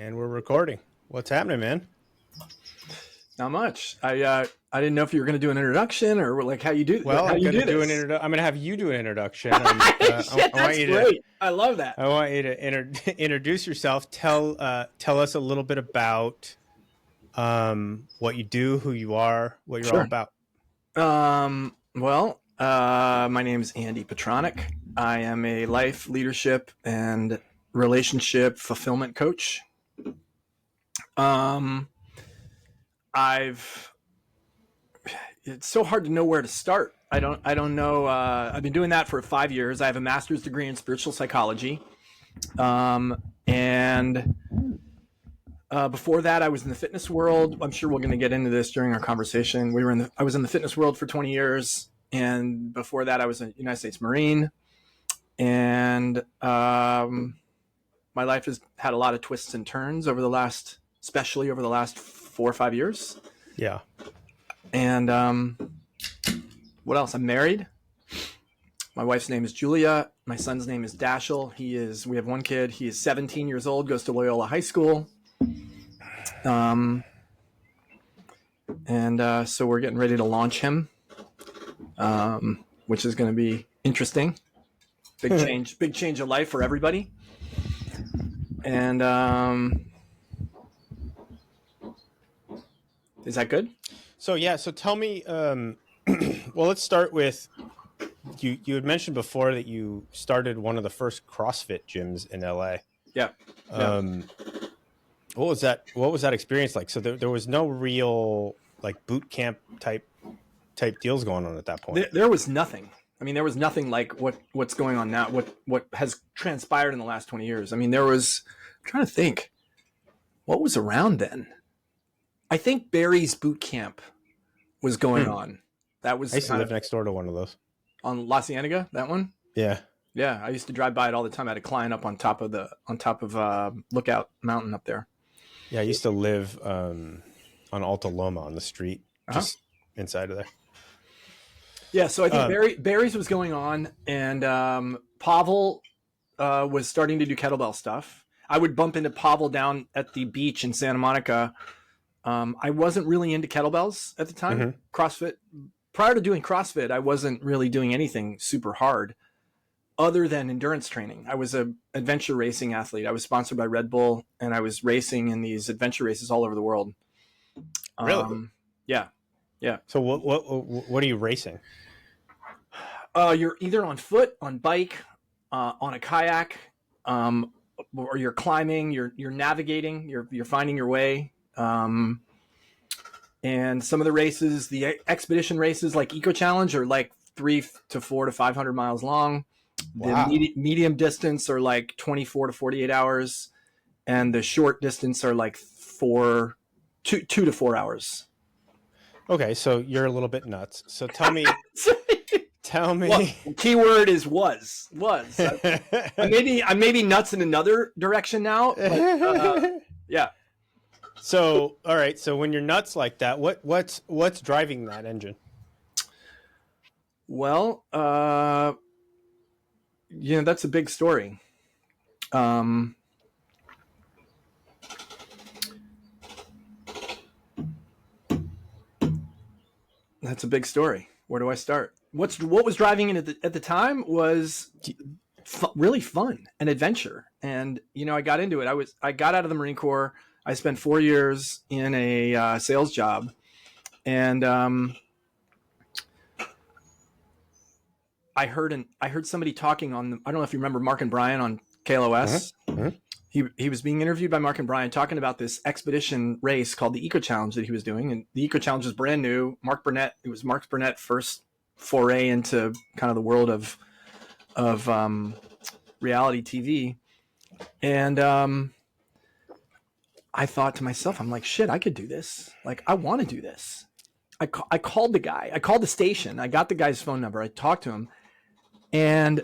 And we're recording. What's happening, man? Not much. I didn't know if you were going to do an introduction or like how you do. Well, how I'm you going to do do this. I'm going to have you do an introduction. Shit, that's great. I love that. I want you to introduce yourself. Tell us a little bit about what you do, who you are, what you're all about. My name is Andy Petranek. I am a life, leadership, and relationship fulfillment coach. It's so hard to know where to start. I don't know. I've been doing that for 5 years. I have a master's degree in spiritual psychology. And before that, I was in the fitness world. I'm sure we're going to get into this during our conversation. I was in the fitness world for 20 years. And before that, I was a United States Marine. And my life has had a lot of twists and turns especially over the last 4 or 5 years. Yeah. And what else? I'm married. My wife's name is Julia. My son's name is Dashel. We have one kid. He is 17 years old, goes to Loyola High School. So we're getting ready to launch him, which is going to be interesting. Big change of life for everybody. And is that good? So tell me, well, let's start with, you had mentioned before that you started one of the first CrossFit gyms in LA. Yeah. What was that experience like? So there was no real like boot camp type deals going on at that point. There was nothing. I mean, there was nothing like what's going on now, what has transpired in the last 20 years. I mean, I'm trying to think, what was around then? I think Barry's boot camp was going on. That was I used to live next door to one of those. On La Cienega, that one? Yeah. Yeah, I used to drive by it all the time. I had to climb up on top of Lookout Mountain up there. Yeah, I used to live on Alta Loma on the street, just inside of there. Yeah, so I think Barry's was going on, and Pavel was starting to do kettlebell stuff. I would bump into Pavel down at the beach in Santa Monica. I wasn't really into kettlebells at the time. Mm-hmm. CrossFit. Prior to doing CrossFit, I wasn't really doing anything super hard other than endurance training. I was an adventure racing athlete. I was sponsored by Red Bull, and I was racing in these adventure races all over the world. Really? Yeah. So what are you racing? You're either on foot, on bike, on a kayak, or you're climbing. You're navigating. You're finding your way. And some of the races, the expedition races, like Eco Challenge, are like 300 to 400 to 500 miles long. Wow. The medium distance are like 24 to 48 hours, and the short distance are like 2 to 4 hours. Okay, so you're a little bit nuts. So tell me. Well, keyword is was. I may be nuts in another direction now. But, yeah. So, all right. So when you're nuts like that, what's driving that engine? Well, that's a big story. That's a big story. Where do I start? What was driving it at the time was really fun and adventure. And, I got into it. I got out of the Marine Corps. I spent 4 years in a sales job, and I heard somebody talking on I don't know if you remember Mark and Brian on KLOS. Mm-hmm. He was being interviewed by Mark and Brian talking about this expedition race called the Eco Challenge that he was doing, and the Eco Challenge was brand new. It was Mark Burnett's first foray into kind of the world of reality TV, and I thought to myself, I'm like, shit, I could do this. Like, I want to do this. I called the guy. I called the station. I got the guy's phone number. I talked to him, and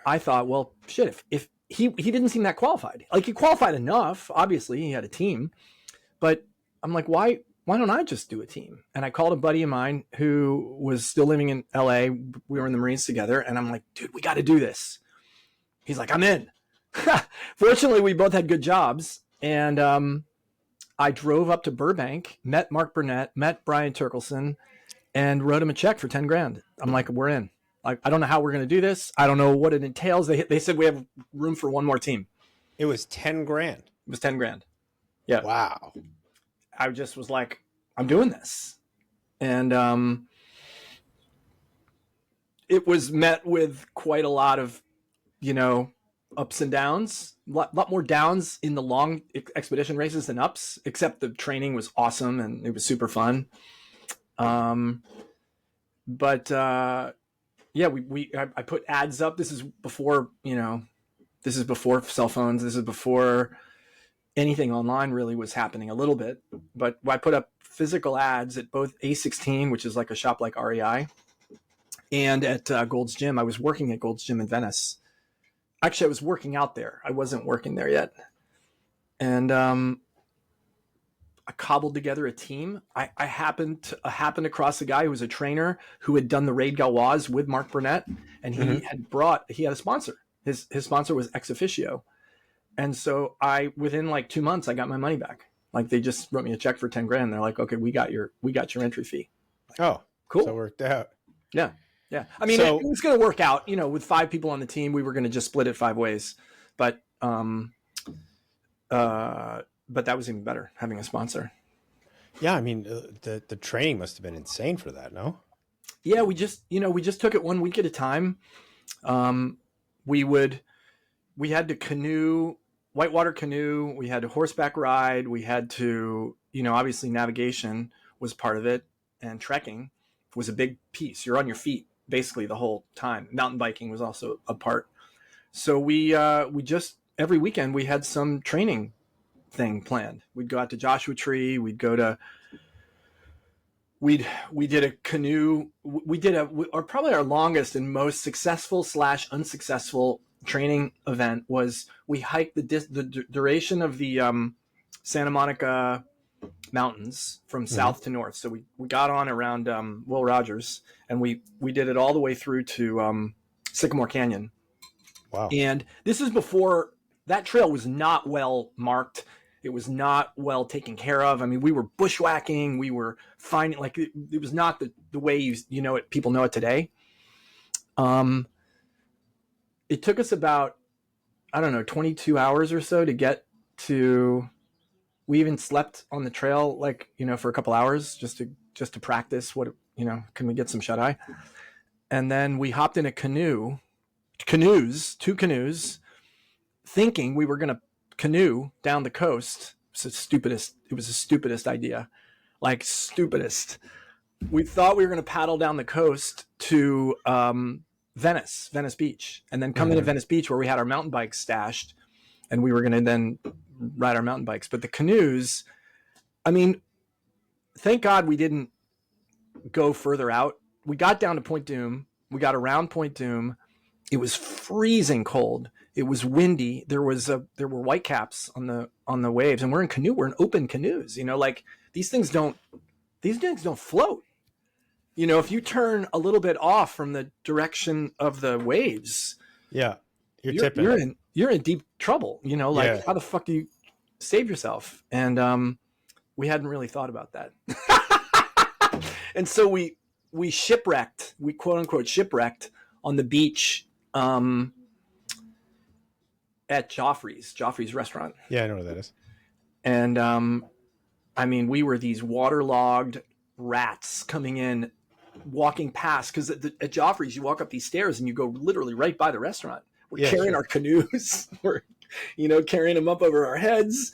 I thought, well, shit, if he didn't seem that qualified. Like, he qualified enough. Obviously, he had a team, but I'm like, why don't I just do a team? And I called a buddy of mine who was still living in LA. We were in the Marines together, and I'm like, dude, we got to do this. He's like, I'm in. Fortunately, we both had good jobs. And I drove up to Burbank, met Mark Burnett, met Brian Turkelson, and wrote him a check for 10 grand. I'm like, we're in. Like, I don't know how we're going to do this. I don't know what it entails. They said we have room for one more team. It was 10 grand. It was 10 grand. Yeah. Wow. I just was like, I'm doing this. And it was met with quite a lot of, ups and downs, a lot more downs in the long expedition races than ups, except the training was awesome and it was super fun. But yeah, I put ads up. This is before, this is before cell phones. This is before anything online really was happening a little bit. But I put up physical ads at both A16, which is like a shop like REI, and at Gold's Gym. I was working at Gold's Gym in Venice. Actually, I was working out there. I wasn't working there yet. And I cobbled together a team. I happened across a guy who was a trainer who had done the Raid Gauloise with Mark Burnett, and he had a sponsor. His sponsor was Ex Officio. And so within like 2 months, I got my money back. Like, they just wrote me a check for 10 grand. They're like, okay, we got your entry fee. Oh, cool. So it worked out. Yeah. Yeah. I mean, it was going to work out, with 5 people on the team. We were going to just split it 5 ways, but that was even better, having a sponsor. Yeah. I mean, the training must've been insane for that. No? Yeah. We just took it 1 week at a time. We had to canoe, whitewater canoe. We had to horseback ride. We had to, obviously navigation was part of it, and trekking was a big piece. You're on your feet basically the whole time. Mountain biking was also a part. So we just, every weekend we had some training thing planned. We'd go out to Joshua Tree. We did a canoe. We did probably our longest and most successful / unsuccessful training event was we hiked the duration of the Santa Monica mountains from south to north. So we got on around Will Rogers, and we did it all the way through to Sycamore Canyon. Wow. And this is before that trail was not well marked. It was not well taken care of. I mean, we were bushwhacking. We were finding, like, it was not the way people know it today. It took us about, 22 hours or so to get to. We even slept on the trail, for a couple hours just to practice can we get some shut eye? And then we hopped in a two canoes, thinking we were going to canoe down the coast. It was the stupidest idea. Like, stupidest. We thought we were going to paddle down the coast to Venice Beach, and then come into Venice Beach where we had our mountain bikes stashed, and we were going to then ride our mountain bikes. But the canoes, I mean, thank God we didn't go further out. We got down to Point Doom. We got around Point Doom. It was freezing cold. It was windy. There were white caps on the waves, and we're in open canoes. These things don't float. If you turn a little bit off from the direction of the waves, yeah, you're in deep trouble. How the fuck do you save yourself? And we hadn't really thought about that. And so we shipwrecked. We quote unquote shipwrecked on the beach at Joffrey's restaurant. Yeah, I know where that is. And we were these waterlogged rats coming in, walking past, because at Joffrey's you walk up these stairs and you go literally right by the restaurant. We're carrying our canoes. We're carrying them up over our heads,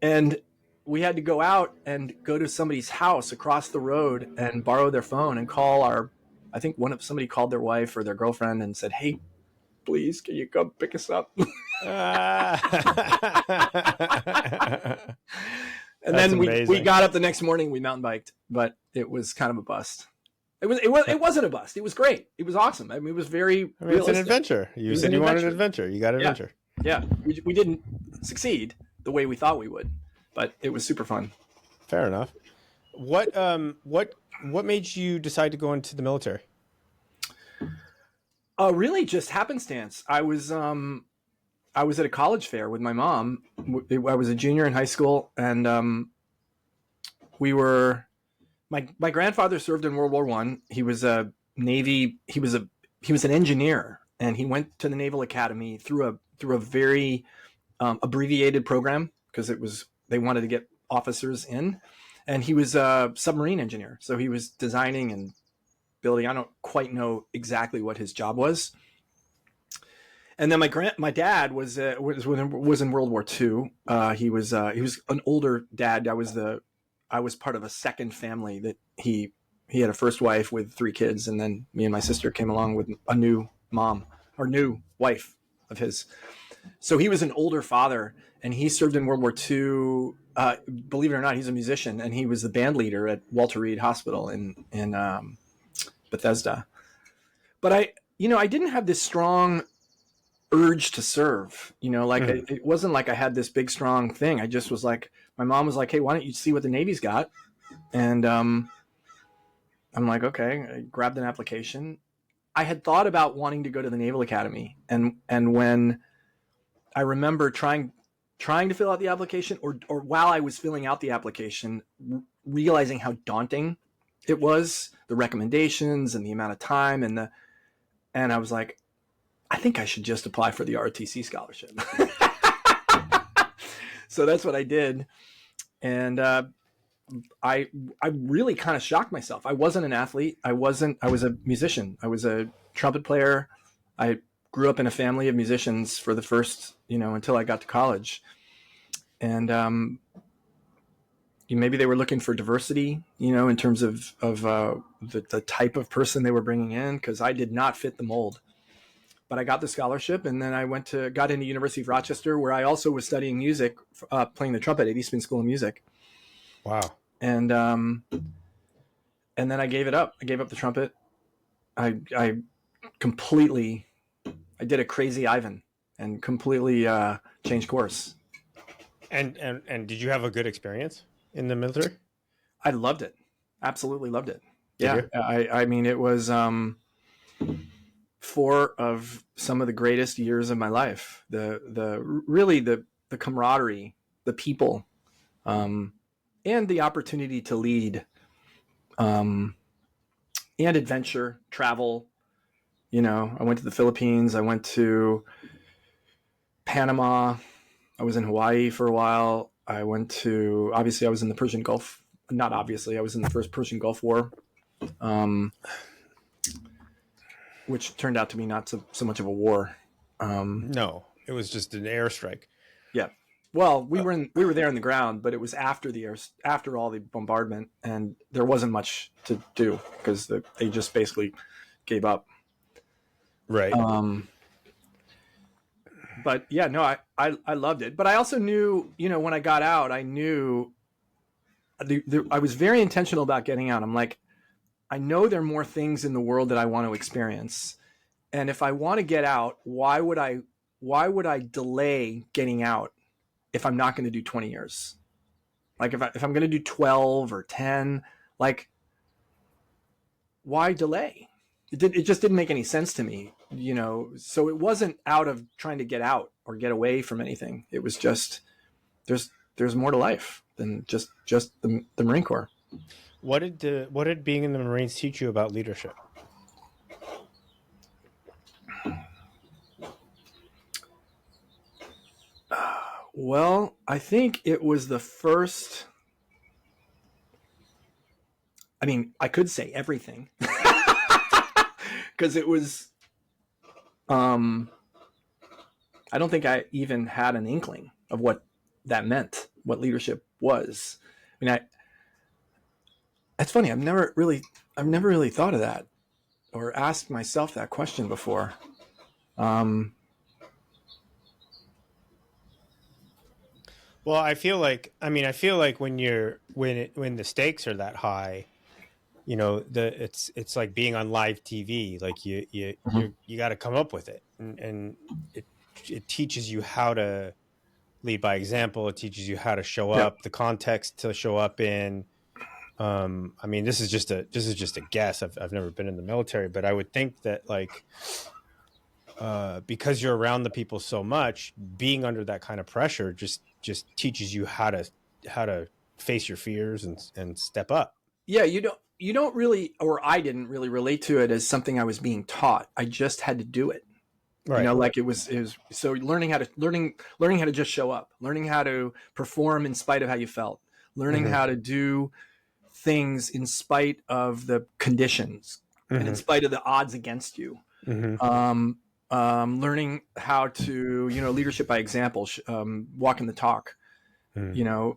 and we had to go out and go to somebody's house across the road and borrow their phone and call somebody called their wife or their girlfriend and said, "Hey, please, can you come pick us up?" And then we got up the next morning, we mountain biked, but it was kind of a bust. It wasn't a bust. It was great. It was awesome. It was very realistic. It's an adventure. You said you wanted an adventure. You got an adventure. Yeah. We didn't succeed the way we thought we would, but it was super fun. Fair enough. What made you decide to go into the military? Really just happenstance. I was at a college fair with my mom, I was a junior in high school, and we were. My grandfather served in World War One. He was a Navy. He was an engineer, and he went to the Naval Academy through a very abbreviated program because they wanted to get officers in, and he was a submarine engineer. So he was designing and building. I don't quite know exactly what his job was. And then my dad was in World War II. He was an older dad. I was part of a second family that he had a first wife with 3 kids, and then me and my sister came along with a new mom or new wife of his. So he was an older father, and he served in World War II. Believe it or not, he's a musician, and he was the band leader at Walter Reed Hospital in Bethesda. But I didn't have this strong urge to serve, like it wasn't like I had this big strong thing. I just was like, my mom was like, hey, why don't you see what the Navy's got? And I'm like, okay. I grabbed an application. I had thought about wanting to go to the Naval Academy, and when I remember trying to fill out the application, or while I was filling out the application, realizing how daunting it was, the recommendations and the amount of time, and I was like, I think I should just apply for the ROTC scholarship. So that's what I did. And I really kind of shocked myself. I wasn't an athlete. I was a musician. I was a trumpet player. I grew up in a family of musicians for the first, until I got to college. And maybe they were looking for diversity, in terms of the type of person they were bringing in, because I did not fit the mold. But I got the scholarship, and then I got into University of Rochester, where I also was studying music, playing the trumpet at Eastman School of Music. Wow. And then I gave it up. I gave up the trumpet. I did a crazy Ivan and completely changed course. And did you have a good experience in the military? I loved it. Absolutely loved it. Did Yeah. I mean, it was 4 of some of the greatest years of my life. The camaraderie, the people, and the opportunity to lead, and adventure, travel. I went to the Philippines. I went to Panama. I was in Hawaii for a while. Obviously I was in the Persian Gulf. Not obviously, I was in the first Persian Gulf War. Which turned out to be not so much of a war. No, it was just an airstrike. Yeah. Well, we were there on the ground, but it was after all the bombardment, and there wasn't much to do because they just basically gave up. Right. But yeah, no, I loved it. But I also knew, when I got out, I knew I was very intentional about getting out. I'm like, I know there are more things in the world that I want to experience. And if I want to get out, why would I delay getting out if I'm not going to do 20 years? Like if I'm going to do 12 or 10, like why delay? It just didn't make any sense to me, so it wasn't out of trying to get out or get away from anything. It was just, there's more to life than just the Marine Corps. What did being in the Marines teach you about leadership? Well, I think it was the first. I mean, I could say everything because it was. I don't think I even had an inkling of what that meant, what leadership was. I mean, It's funny. I've never really thought of that or asked myself that question before. Well, I feel like when the stakes are that high, it's like being on live TV. Like you got to come up with it, and it teaches you how to lead by example. It teaches you how to show up, the context to show up in. I mean, this is just a guess. I've never been in the military, but I would think that like because you're around the people so much, being under that kind of pressure just teaches you how to face your fears and step up. Yeah, you don't really, or I didn't really relate to it as something I was being taught. I just had to do it. Right. Like it was so learning how to just show up, learning how to perform in spite of how you felt, learning how to do things in spite of the conditions and in spite of the odds against you. Learning how to, leadership by example, walking the talk. One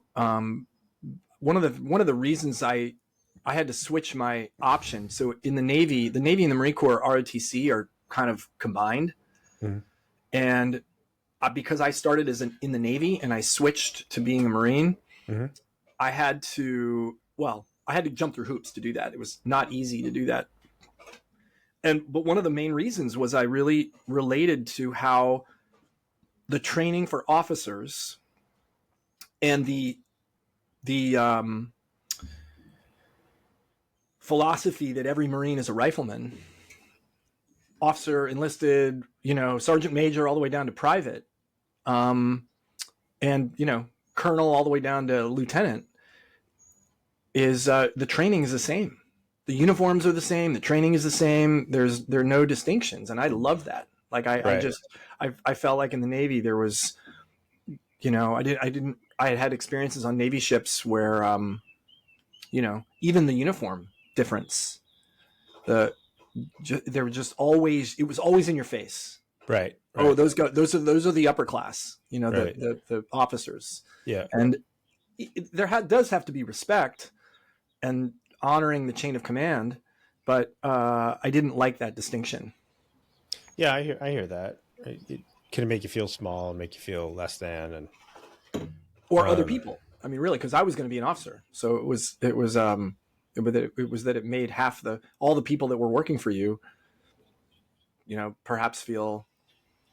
of the reasons I had to switch my option. So in the Navy and the Marine Corps ROTC are kind of combined. And because I started in the Navy and I switched to being a Marine, I had to jump through hoops to do that. It was not easy to do that. But one of the main reasons was I really related to how the training for officers and the philosophy that every Marine is a rifleman, officer, enlisted, sergeant major, all the way down to private, and colonel all the way down to lieutenant, is the training is the same. The uniforms are the same. The training is the same. There are no distinctions, and I love that. Like I felt like in the Navy there was, I had experiences on Navy ships where, even the uniform difference, there were just always, it was always in your face. Right. Oh, those are the upper class, the officers. Yeah. And does have to be respect and honoring the chain of command, but I didn't like that distinction. Yeah, I hear that. It can make you feel small and make you feel less than, or other people. I mean, really, because I was going to be an officer, so it was that it made all the people that were working for you, perhaps feel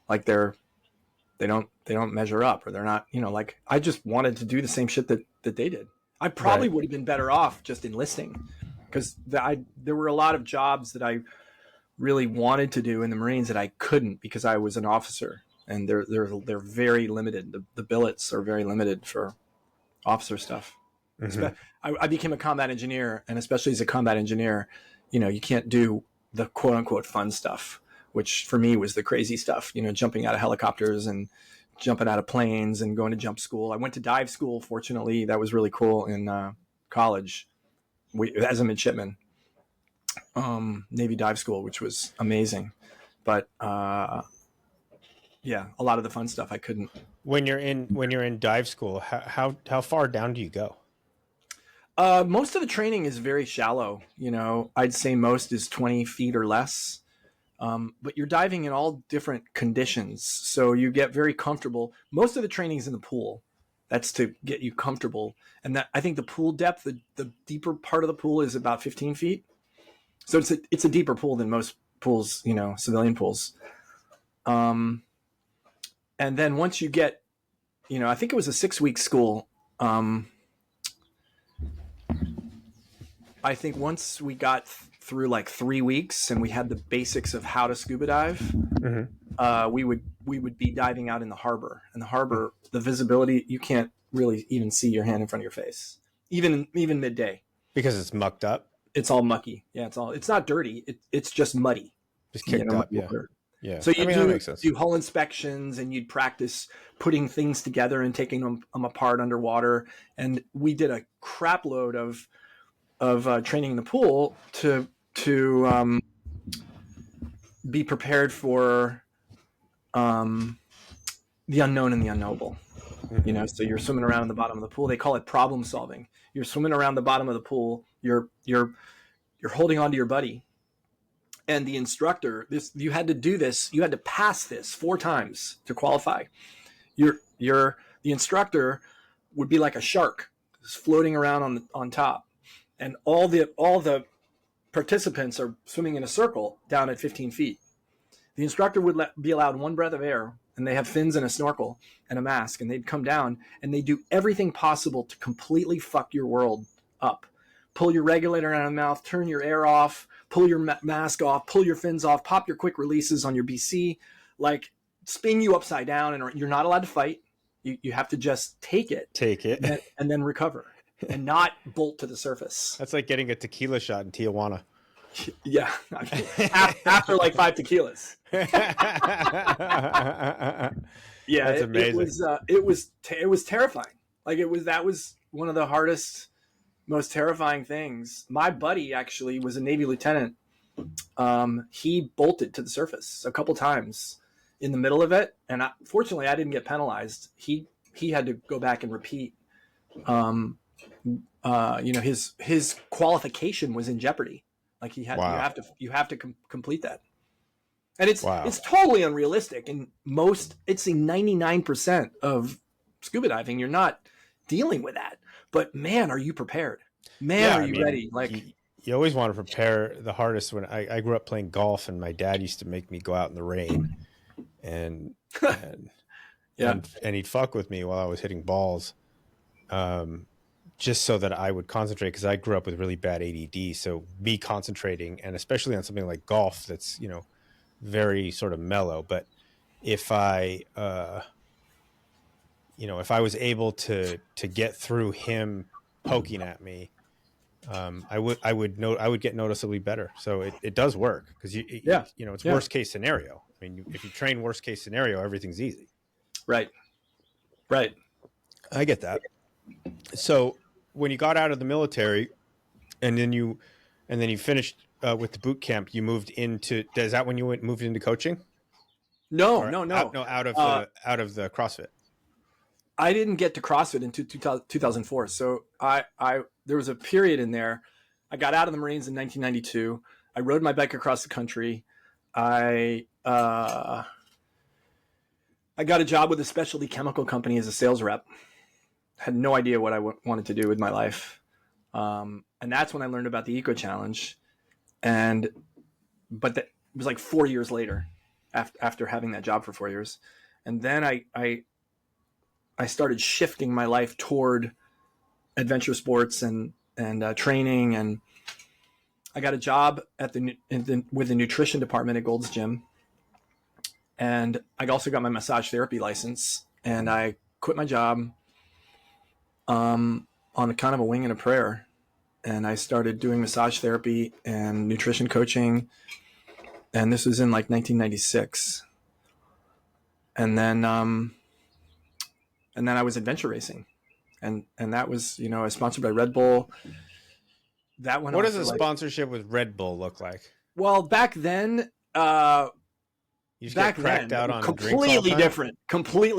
like they don't measure up, or they're not, like I just wanted to do the same shit that they did. I probably would have been better off just enlisting, because there were a lot of jobs that I really wanted to do in the Marines that I couldn't because I was an officer, and they're very limited. The billets are very limited for officer stuff. I became a combat engineer, and especially as a combat engineer, you can't do the quote unquote fun stuff, which for me was the crazy stuff, jumping out of helicopters and jumping out of planes and going to jump school. I went to dive school. Fortunately, that was really cool in college. As a midshipman, Navy dive school, which was amazing. But yeah, a lot of the fun stuff I couldn't. When you're in dive school, how far down do you go? Most of the training is very shallow. I'd say most is 20 feet or less. But you're diving in all different conditions, so you get very comfortable. Most of the training is in the pool. That's to get you comfortable. And that, I think the pool depth, the deeper part of the pool is about 15 feet. So it's a deeper pool than most pools, civilian pools. And then once you get, I think it was a 6-week school. I think once we got through like 3 weeks and we had the basics of how to scuba dive, we would be diving out in the harbor. And the harbor, the visibility, you can't really even see your hand in front of your face, even midday, because it's mucked up. It's all mucky. Yeah, it's not dirty. It's just muddy. Just kicked up. Yeah. Yeah. So you do hull inspections, and you'd practice putting things together and taking them apart underwater. And we did a crap load of training in the pool to be prepared for the unknown and the unknowable. So you're swimming around in the bottom of the pool. They call it problem solving. You're swimming around the bottom of the pool. You're holding on to your buddy, and the instructor. You had to do this. You had to pass this 4 times to qualify. The instructor would be like a shark, just floating around on top, and all the participants are swimming in a circle down at 15 feet. The instructor would be allowed 1 breath of air, and they have fins and a snorkel and a mask, and they'd come down and they do everything possible to completely fuck your world up. Pull your regulator out of the mouth, turn your air off, pull your mask off, pull your fins off, pop your quick releases on your BC, like spin you upside down, and you're not allowed to fight. You have to just take it, and then recover, and not bolt to the surface. That's like getting a tequila shot in Tijuana. Yeah, I mean, after like 5 tequilas. Yeah, that's amazing. It was terrifying. Like that was one of the hardest, most terrifying things. My buddy actually was a Navy lieutenant. He bolted to the surface a couple times in the middle of it, and fortunately I didn't get penalized. He had to go back and repeat. His qualification was in jeopardy. Like he had, you have to complete that. And it's totally unrealistic. And it's a 99% of scuba diving. You're not dealing with that, but man, are you prepared? Man, are you ready? Like you always want to prepare the hardest. When I grew up playing golf, and my dad used to make me go out in the rain and he'd fuck with me while I was hitting balls. Just so that I would concentrate, because I grew up with really bad ADD. So me concentrating, and especially on something like golf, that's, very sort of mellow. But if I was able to get through him poking at me, I would get noticeably better. So it does work, because it's worst case scenario. I mean, if you train worst case scenario, everything's easy. Right. I get that. So when you got out of the military, and then you finished with the boot camp, you moved into. Is that when you moved into coaching? No. Out of the CrossFit. I didn't get to CrossFit until 2004. So there was a period in there. I got out of the Marines in 1992. I rode my bike across the country. I got a job with a specialty chemical company as a sales rep. Had no idea what I wanted to do with my life. And that's when I learned about the Eco Challenge. But it was like 4 years later after having that job for 4 years. And then I started shifting my life toward adventure sports and training. And I got a job with the nutrition department at Gold's Gym. And I also got my massage therapy license, and I quit my job on a kind of a wing and a prayer. And I started doing massage therapy and nutrition coaching. And this was in like 1996. And then I was adventure racing. And that was, I was sponsored by Red Bull. That went. What does a sponsorship with Red Bull look like? Well, back then, you just get cracked out on completely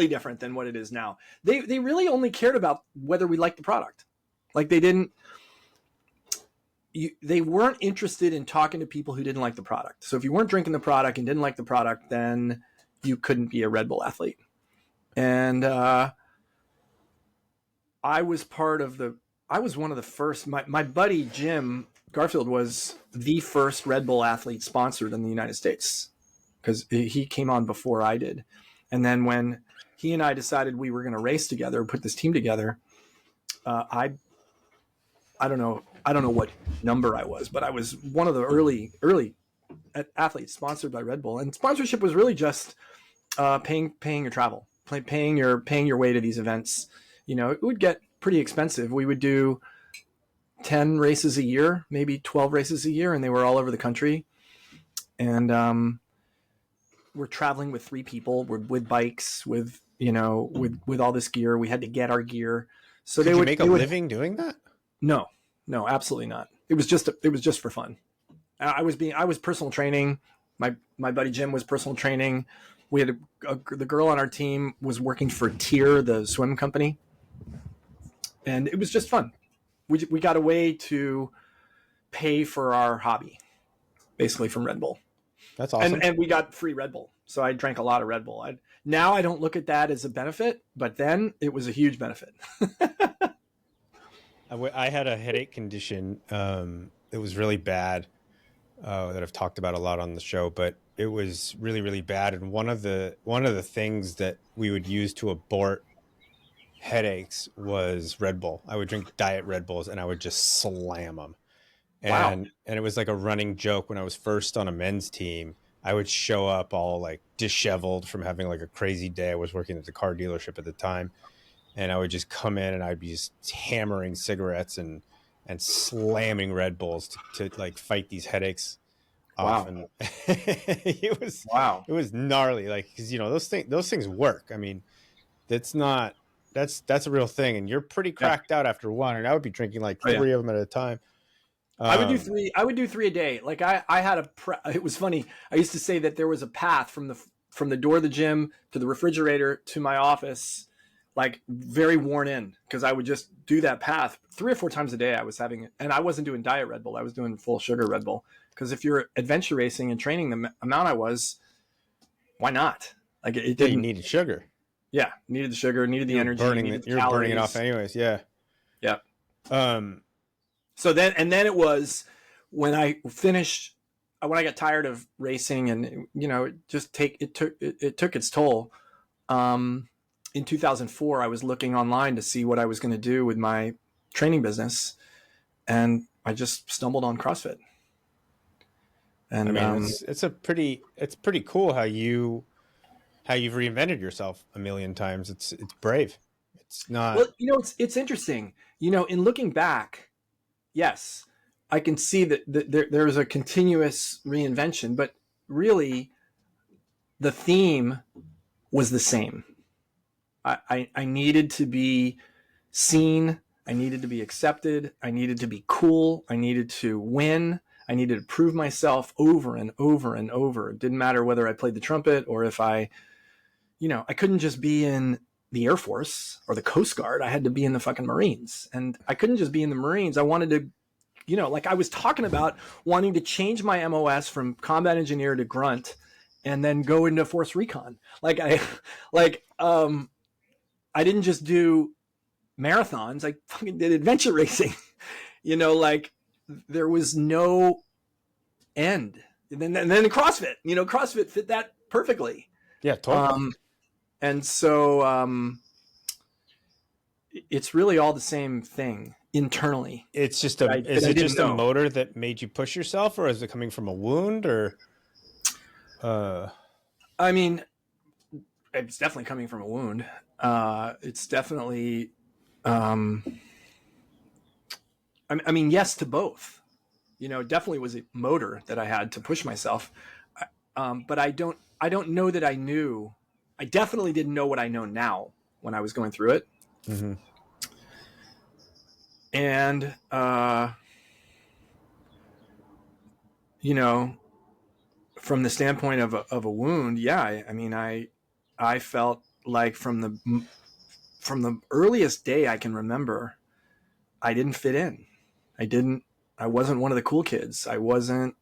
different than what it is now. They really only cared about whether we liked the product. Like they weren't interested in talking to people who didn't like the product. So if you weren't drinking the product and didn't like the product, then you couldn't be a Red Bull athlete. And I was one of the first. My buddy Jim Garfield was the first Red Bull athlete sponsored in the United States, because he came on before I did. And then when he and I decided we were going to race together, put this team together, I don't know what number I was, but I was one of the early athletes sponsored by Red Bull. And sponsorship was really just paying your travel, paying your way to these events. It would get pretty expensive. We would do 10 races a year, maybe 12 races a year, and they were all over the country. And we're traveling with 3 people. We're with bikes, with all this gear. We had to get our gear. So Could you make a living doing that? No, absolutely not. It was just for fun. I was personal training. My buddy Jim was personal training. We had the girl on our team was working for Tier, the swim company, and it was just fun. We got a way to pay for our hobby, basically, from Red Bull. That's awesome. And we got free Red Bull. So I drank a lot of Red Bull. Now I don't look at that as a benefit, but then it was a huge benefit. I had a headache condition. It was really bad, that I've talked about a lot on the show, but it was really, really bad. And one of the things that we would use to abort headaches was Red Bull. I would drink diet Red Bulls and I would just slam them. And it was like a running joke when I was first on a men's team. I would show up all like disheveled from having like a crazy day. I was working at the car dealership at the time, and I would just come in and I'd be just hammering cigarettes and slamming Red Bulls to like fight these headaches off. Wow. And it was Wow. gnarly, like, because those things work. I mean, that's not that's a real thing, and you're pretty Yeah. cracked out after one, and I would be drinking like Oh, yeah. 3 of them at a time. I would do three. I would do three a day. Like I had it was funny. I used to say that there was a path from the door of the gym to the refrigerator to my office, like very worn in, because I would just do that path 3 or 4 times a day. I was having it, and I wasn't doing diet Red Bull. I was doing full sugar Red Bull, because if you're adventure racing and training the amount I was, why not? Like it didn't. You needed sugar. Yeah, needed the sugar, needed the energy, needed the you're calories. burning it off anyways. Yeah. Yeah. So then it was when I finished, when I got tired of racing, and it took its toll. In 2004, I was looking online to see what I was going to do with my training business, and I just stumbled on CrossFit. And I mean, it's pretty cool how you've reinvented yourself a million times. It's brave. It's not. Well, it's interesting. In looking back, yes, I can see that there is a continuous reinvention, but really, the theme was the same. I needed to be seen. I needed to be accepted. I needed to be cool. I needed to win. I needed to prove myself over and over and over. It didn't matter whether I played the trumpet or if I couldn't just be in the Air Force or the Coast Guard. I had to be in the fucking Marines, and I couldn't just be in the Marines. I wanted to, like I was talking about wanting to change my MOS from combat engineer to grunt and then go into force recon. I didn't just do marathons. I fucking did adventure racing, like there was no end. And then CrossFit, CrossFit fit that perfectly. Yeah, totally. And so it's really all the same thing internally. It's just a motor that made you push yourself, or is it coming from a wound, or? I mean, it's definitely coming from a wound. It's definitely, I mean, yes to both. Definitely was a motor that I had to push myself. But I don't know that I knew. I definitely didn't know what I know now when I was going through it. Mm-hmm. And, from the standpoint of a wound, yeah, I mean, I felt like from the earliest day I can remember, I didn't fit in. I wasn't one of the cool kids. I wasn't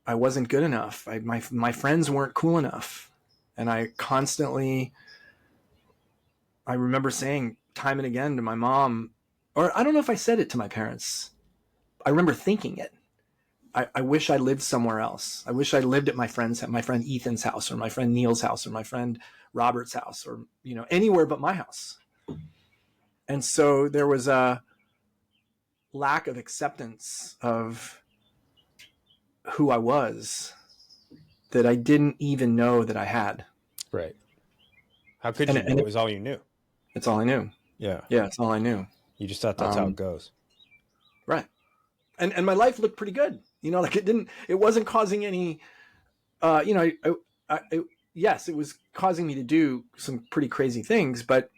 good enough. My friends weren't cool enough. And I remember saying time and again to my mom, or I don't know if I said it to my parents. I remember thinking it. I wish I lived somewhere else. I wish I lived at my friend Ethan's house, or my friend Neil's house, or my friend Robert's house, or, anywhere but my house. And so there was a lack of acceptance of who I was that I didn't even know that I had. Right. How could you? It was all you knew. It's all I knew. Yeah. Yeah, it's all I knew. You just thought that's how it goes. Right. And my life looked pretty good. It wasn't causing any, yes, it was causing me to do some pretty crazy things, but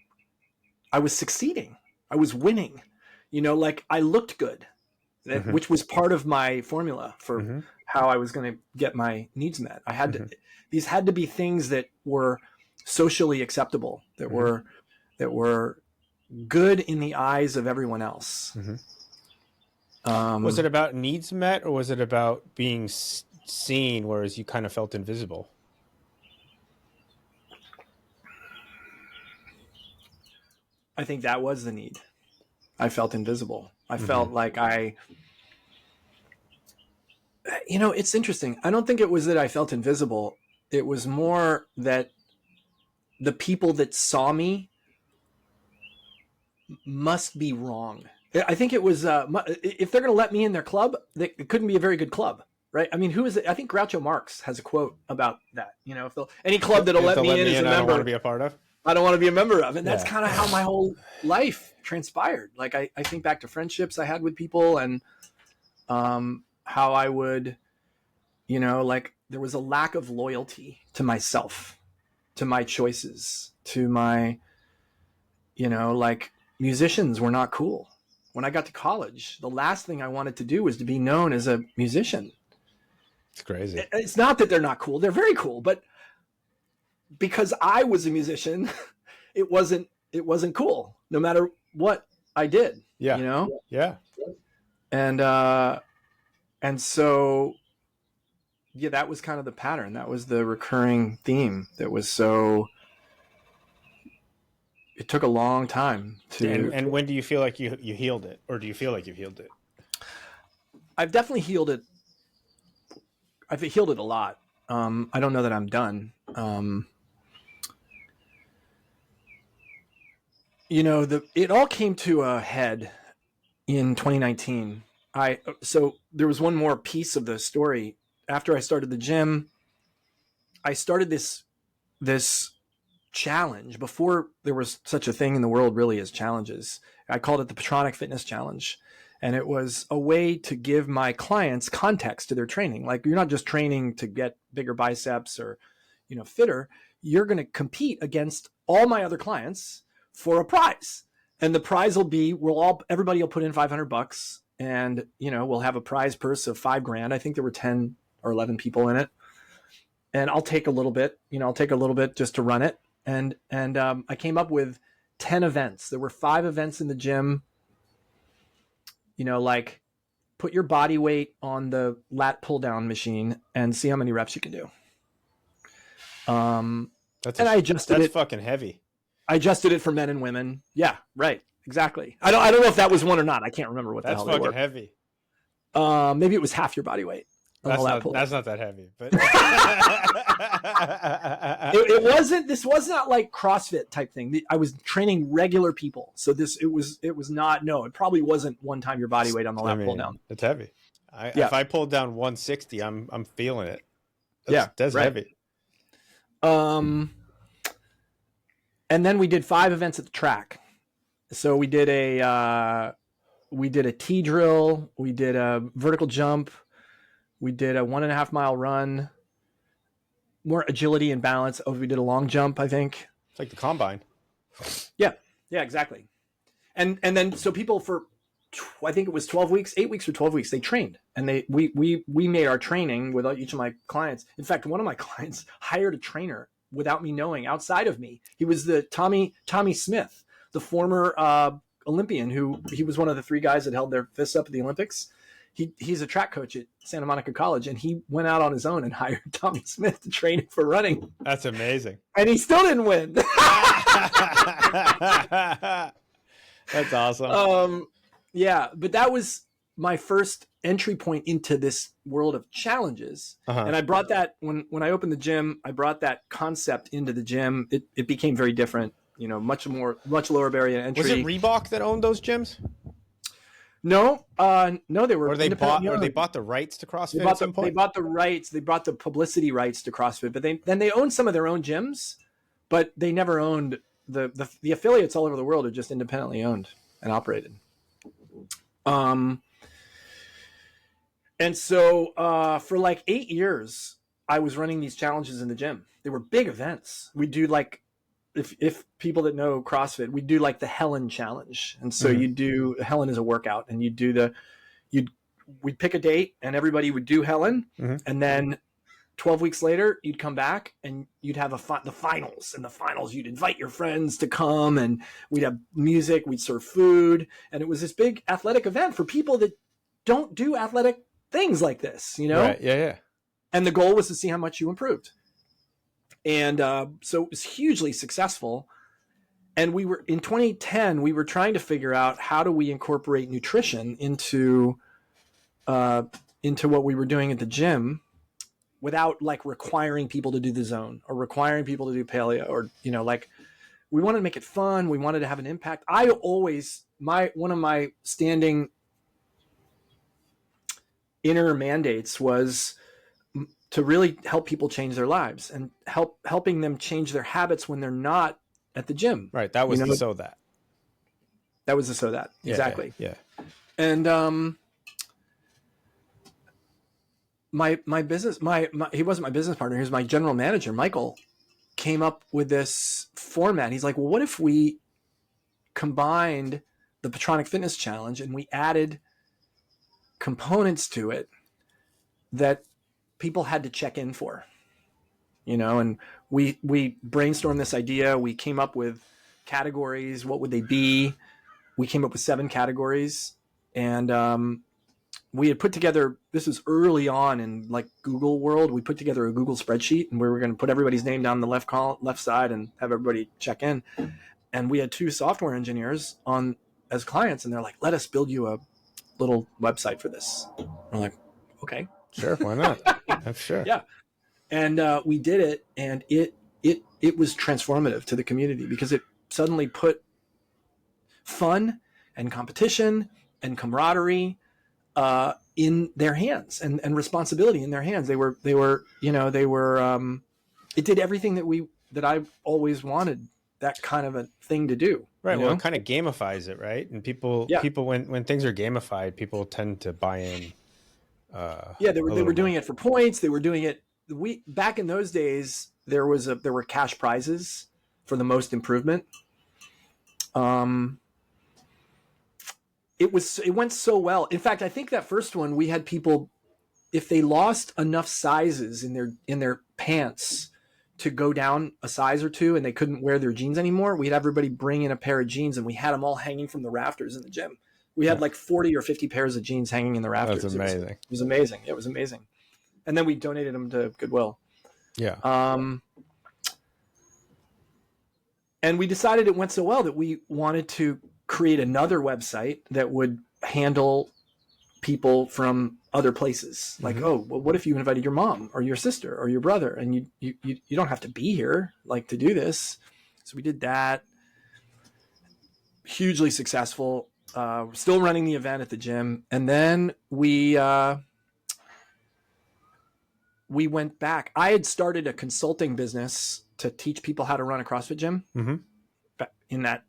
I was succeeding. I was winning, I looked good, Mm-hmm. which was part of my formula for how I was going to get my needs met. I had to, these had to be things that were socially acceptable, that were good in the eyes of everyone else. Was it about needs met, or was it about being seen, whereas you kind of felt invisible? I think that was the need. I felt invisible. I felt like it's interesting. I don't think it was that I felt invisible. It was more that the people that saw me must be wrong. I think it was, if they're going to let me in their club, it couldn't be a very good club. right? I mean, who is it? I think Groucho Marx has a quote about that. You know, if any club that'll let me in as a member, I don't want to be a part of. I don't want to be a member of. And that's kind of how my whole life transpired. Like I think back to friendships I had with people and how I would, you know, like there was a lack of loyalty to myself, to my choices, to my, you know, like musicians were not cool. When I got to college, the last thing I wanted to do was to be known as a musician. It's crazy. It's not that they're not cool. They're very cool, but because I was a musician, it wasn't cool no matter what I did. Yeah. You know? Yeah. And so, yeah, that was kind of the pattern. That was the recurring theme that was so, it took a long time to. And when do you feel like you healed it, or do you feel like you've healed it? I've definitely healed it. I've healed it a lot. I don't know that I'm done. You know, it all came to a head in 2019. So there was one more piece of the story. After I started the gym, I started this challenge before there was such a thing in the world really as challenges. I called it the Petranek Fitness Challenge. And it was a way to give my clients context to their training. Like you're not just training to get bigger biceps or, you know, fitter. You're going to compete against all my other clients for a prize. And the prize will be, everybody will put in $500 and, you know, we'll have a prize purse of $5,000. I think there were 10 or 11 people in it. And I'll take a little bit just to run it. And I came up with 10 events. There were 5 events in the gym. You know, like put your body weight on the lat pull down machine and see how many reps you can do. I adjusted it. That's fucking heavy. I adjusted it for men and women. Yeah, right. Exactly. I don't know if that was one or not. I can't remember what the hell they were. That's fucking heavy. Maybe it was half your body weight. That's not that heavy, but this was not like CrossFit type thing. I was training regular people. So it was not, no, it probably wasn't one time your body weight on the lat pull down. It's heavy. If I pulled down 160, I'm feeling it. That's right. heavy. And then we did 5 events at the track. So we did a T drill. We did a vertical jump. We did a 1.5 mile run, more agility and balance. Oh, we did a long jump, I think. It's like the combine. Yeah, exactly. And then so people for, I think it was 12 weeks, 8 weeks or 12 weeks, they trained. And we made our training with each of my clients. In fact, one of my clients hired a trainer without me knowing, outside of me. He was the Tommy Smith, the former Olympian he was one of the 3 guys that held their fists up at the Olympics. He's a track coach at Santa Monica College, and he went out on his own and hired Tommy Smith to train him for running. That's amazing. And he still didn't win. That's awesome. Yeah, but that was my first entry point into this world of challenges. Uh-huh. And I brought that when I opened the gym, I brought that concept into the gym. It became very different, you know, much lower barrier to entry. Was it Reebok that owned those gyms? No, they were. Or they bought the rights to CrossFit at some point? They bought the rights. They bought the publicity rights to CrossFit, but they owned some of their own gyms, but they never owned the affiliates all over the world are just independently owned and operated. And so for like 8 years, I was running these challenges in the gym. They were big events. We do like, if people that know CrossFit, we do like the Helen challenge. And so Helen is a workout, and we'd pick a date and everybody would do Helen. Mm-hmm. And then 12 weeks later, you'd come back and you'd have the finals. And the finals, you'd invite your friends to come, and we'd have music, we'd serve food. And it was this big athletic event for people that don't do athletic things like this, you know? Right. Yeah. And the goal was to see how much you improved. And so it was hugely successful. And in 2010, we were trying to figure out how do we incorporate nutrition into what we were doing at the gym without like requiring people to do the zone or requiring people to do paleo, or, you know, like we wanted to make it fun. We wanted to have an impact. One of my standing inner mandates was to really help people change their lives and helping them change their habits when they're not at the gym. Right. That was the so that. That was the so that. Yeah, Exactly. Yeah. And my business, he wasn't my business partner. He was my general manager, Michael, came up with this format. He's like, well, what if we combined the Petranek Fitness Challenge and we added components to it that people had to check in for, and we brainstormed this idea. We came up with categories. What would they be? We came up with 7 categories, and we had put together, this was early on in like Google world. We put together a Google spreadsheet, and we were going to put everybody's name down the left side and have everybody check in. And we had 2 software engineers on as clients, and they're like, let us build you a little website for this. We're like, okay, sure. Why not? I'm sure. Yeah. And we did it, and it was transformative to the community because it suddenly put fun and competition and camaraderie in their hands and responsibility in their hands. They were it did everything that I've always wanted that kind of a thing to do. Right. Well, it kind of gamifies it, right? And people when things are gamified, people tend to buy in. They were doing it for points. They were doing it. Back in those days, there were cash prizes for the most improvement. It went so well. In fact, I think that first one we had people, if they lost enough sizes in their pants to go down a size or 2 and they couldn't wear their jeans anymore, we'd have everybody bring in a pair of jeans, and we had them all hanging from the rafters in the gym. We had like 40 or 50 pairs of jeans hanging in the rafters. That's amazing. It was amazing. It was amazing. And then we donated them to Goodwill. Yeah. And we decided it went so well that we wanted to create another website that would handle people from other places. Like, oh, well, what if you invited your mom or your sister or your brother, and you don't have to be here like to do this. So we did that. Hugely successful. Still running the event at the gym. And then we went back. I had started a consulting business to teach people how to run a CrossFit gym in that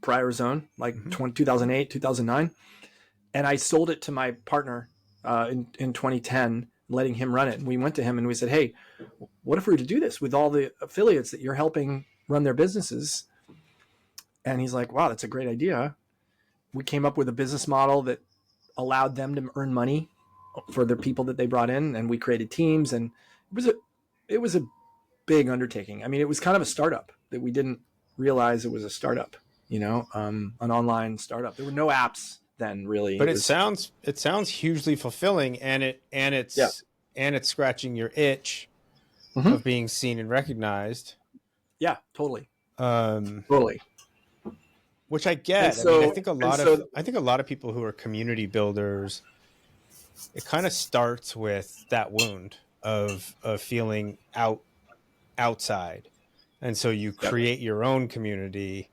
prior zone, like 2008, 2009. And I sold it to my partner in 2010, letting him run it. And we went to him and we said, hey, what if we were to do this with all the affiliates that you're helping run their businesses? And he's like, wow, that's a great idea. We came up with a business model that allowed them to earn money for the people that they brought in, and we created teams, and it was a big undertaking. I mean, it was kind of a startup that we didn't realize it was a startup, an online startup. There were no apps then, really. But it sounds hugely fulfilling, and it's scratching your itch of being seen and recognized. Yeah, totally. Totally. Which I get. So, I think a lot of people who are community builders, it kind of starts with that wound of feeling outside. And so you create your own community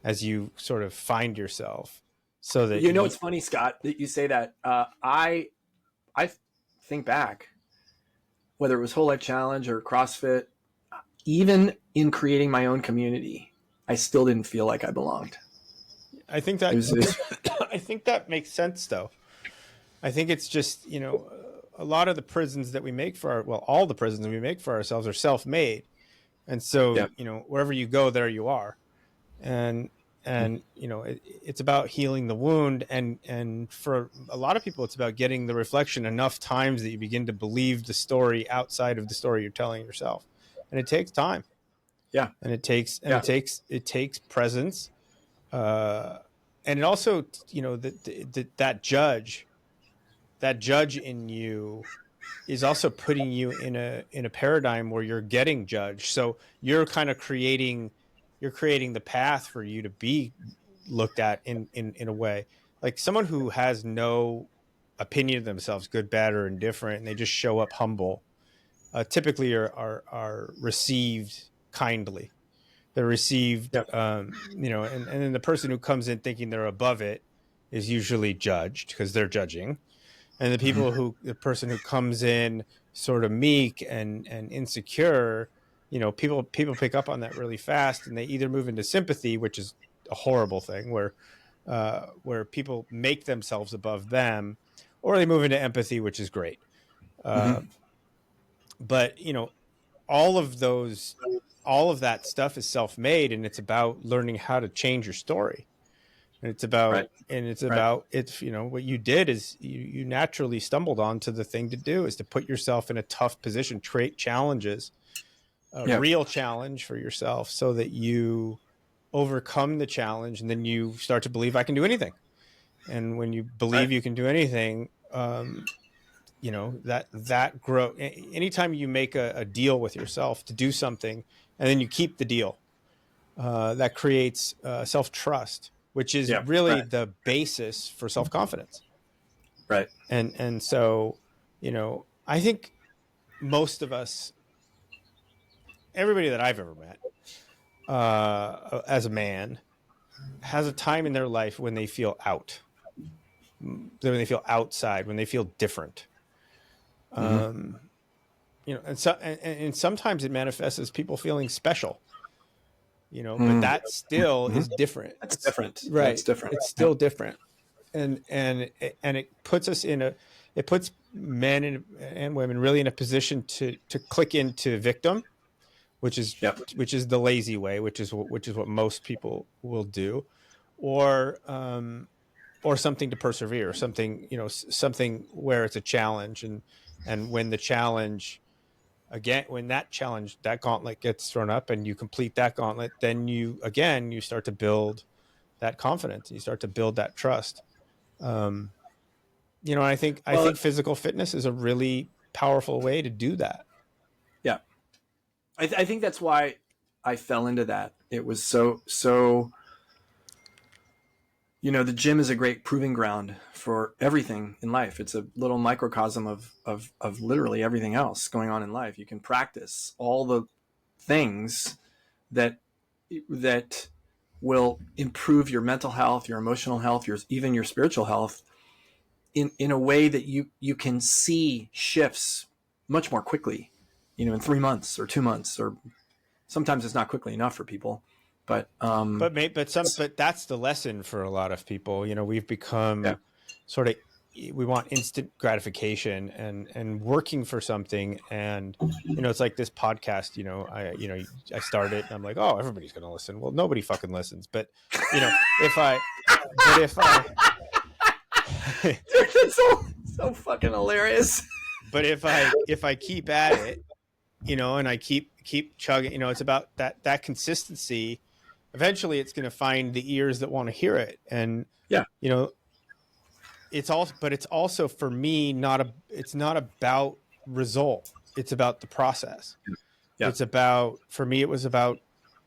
as you sort of find yourself, so that it's funny, Scott, that you say that. I think back, whether it was Whole Life Challenge or CrossFit, even in creating my own community, I still didn't feel like I belonged. I think that I think that makes sense, though. I think it's just, a lot of the prisons that we make all the prisons we make for ourselves are self-made. And so, wherever you go, there you are. And it's about healing the wound. And for a lot of people, it's about getting the reflection enough times that you begin to believe the story outside of the story you're telling yourself. And it takes time. Yeah. And it takes presence. And it also, that judge in you is also putting you in a paradigm where you're getting judged. So you're kind of creating the path for you to be looked at in a way. Like someone who has no opinion of themselves, good, bad, or indifferent, and they just show up humble, typically are received kindly. They're received, and then the person who comes in thinking they're above it is usually judged because they're judging. And the person who comes in sort of meek and insecure, people pick up on that really fast, and they either move into sympathy, which is a horrible thing, where people make themselves above them, or they move into empathy, which is great. Mm-hmm. Uh, but all of those, all of that stuff is self-made, and it's about learning how to change your story. And Right. it's Right. about it's what you did is you naturally stumbled onto the thing to do, is to put yourself in a tough position, create challenges, a Yeah. real challenge for yourself, so that you overcome the challenge, and then you start to believe I can do anything. And when you Right. believe you can do anything, that grow. Anytime you make a deal with yourself to do something, and then you keep the deal, that creates self-trust, which is Yeah. really Right. the basis for self-confidence. Right. And so, I think most of us, everybody that I've ever met, as a man, has a time in their life when they feel when they feel outside, when they feel different. Mm-hmm. And sometimes it manifests as people feeling special, but Mm-hmm. that still Mm-hmm. is different. That's It's different. That's right. different. It's Yeah. still different. And it puts us it puts men and women really in a position to click into victim, which is Yep. the lazy way, which is what most people will do, or something to persevere, something, something where it's a challenge, and when the challenge, again, when that gauntlet gets thrown up and you complete that gauntlet, then you start to build that confidence, you start to build that trust. um I think Well, physical fitness is a really powerful way to do that. yeah. I think that's why I fell into that. It was so. The gym is a great proving ground for everything in life. It's a little microcosm of literally everything else going on in life. You can practice all the things that that will improve your mental health, your emotional health, even your spiritual health in a way that you can see shifts much more quickly, in 3 months or 2 months, or sometimes it's not quickly enough for people. But But that's the lesson for a lot of people. We've yeah, become sort of, we want instant gratification, and working for something. And it's like this podcast. I started, and I'm like, oh, everybody's gonna listen. Well, nobody fucking listens. But if I but if I it's so fucking hilarious. but if I keep at it, and I keep chugging, it's about that consistency. Eventually it's going to find the ears that want to hear it. And Yeah, you know it's also for me, it's not about result, it's about the process. yeah, For me, it was about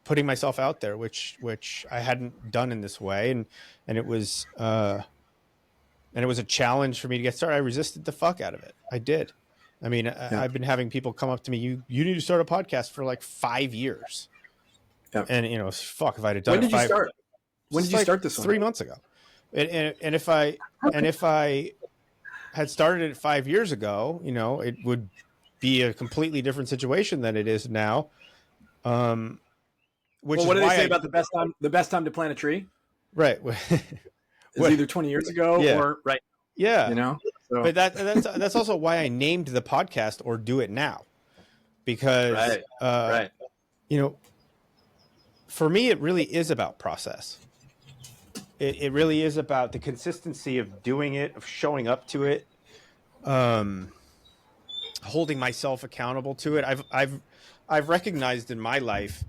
putting myself out there, which I hadn't done in this way. And it was a challenge for me to get started. I resisted the fuck out of it. I did. I mean, yeah, I've been having people come up to me, you need to start a podcast, for like 5 years. yeah. And fuck, if I'd have done When it did you start? When did just you like start this one? 3 months ago. And if I had started it 5 years ago, it would be a completely different situation than it is now. Which Well, is what do they why say about the best time? The best time to plant a tree right. is What? either 20 years ago Yeah. or right. Yeah. So But that's also why I named the podcast Or Do It Now, because, right, right. you know, for me, it really is about process. It really is about the consistency of doing it, of showing up to it, holding myself accountable to it. I've recognized in my life,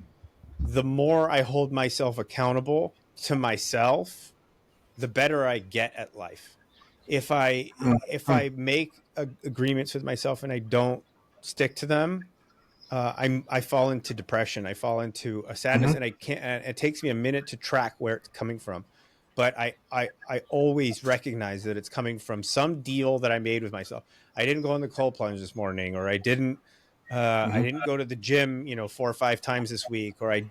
the more I hold myself accountable to myself, the better I get at life. If I if Mm-hmm. I make agreements with myself and I don't stick to them, I fall into depression. I fall into a sadness, Mm-hmm. and I can't. And it takes me a minute to track where it's coming from, but I always recognize that it's coming from some deal that I made with myself. I didn't go on the cold plunge this morning, or I Mm-hmm. didn't go to the gym, 4 or 5 times this week, or I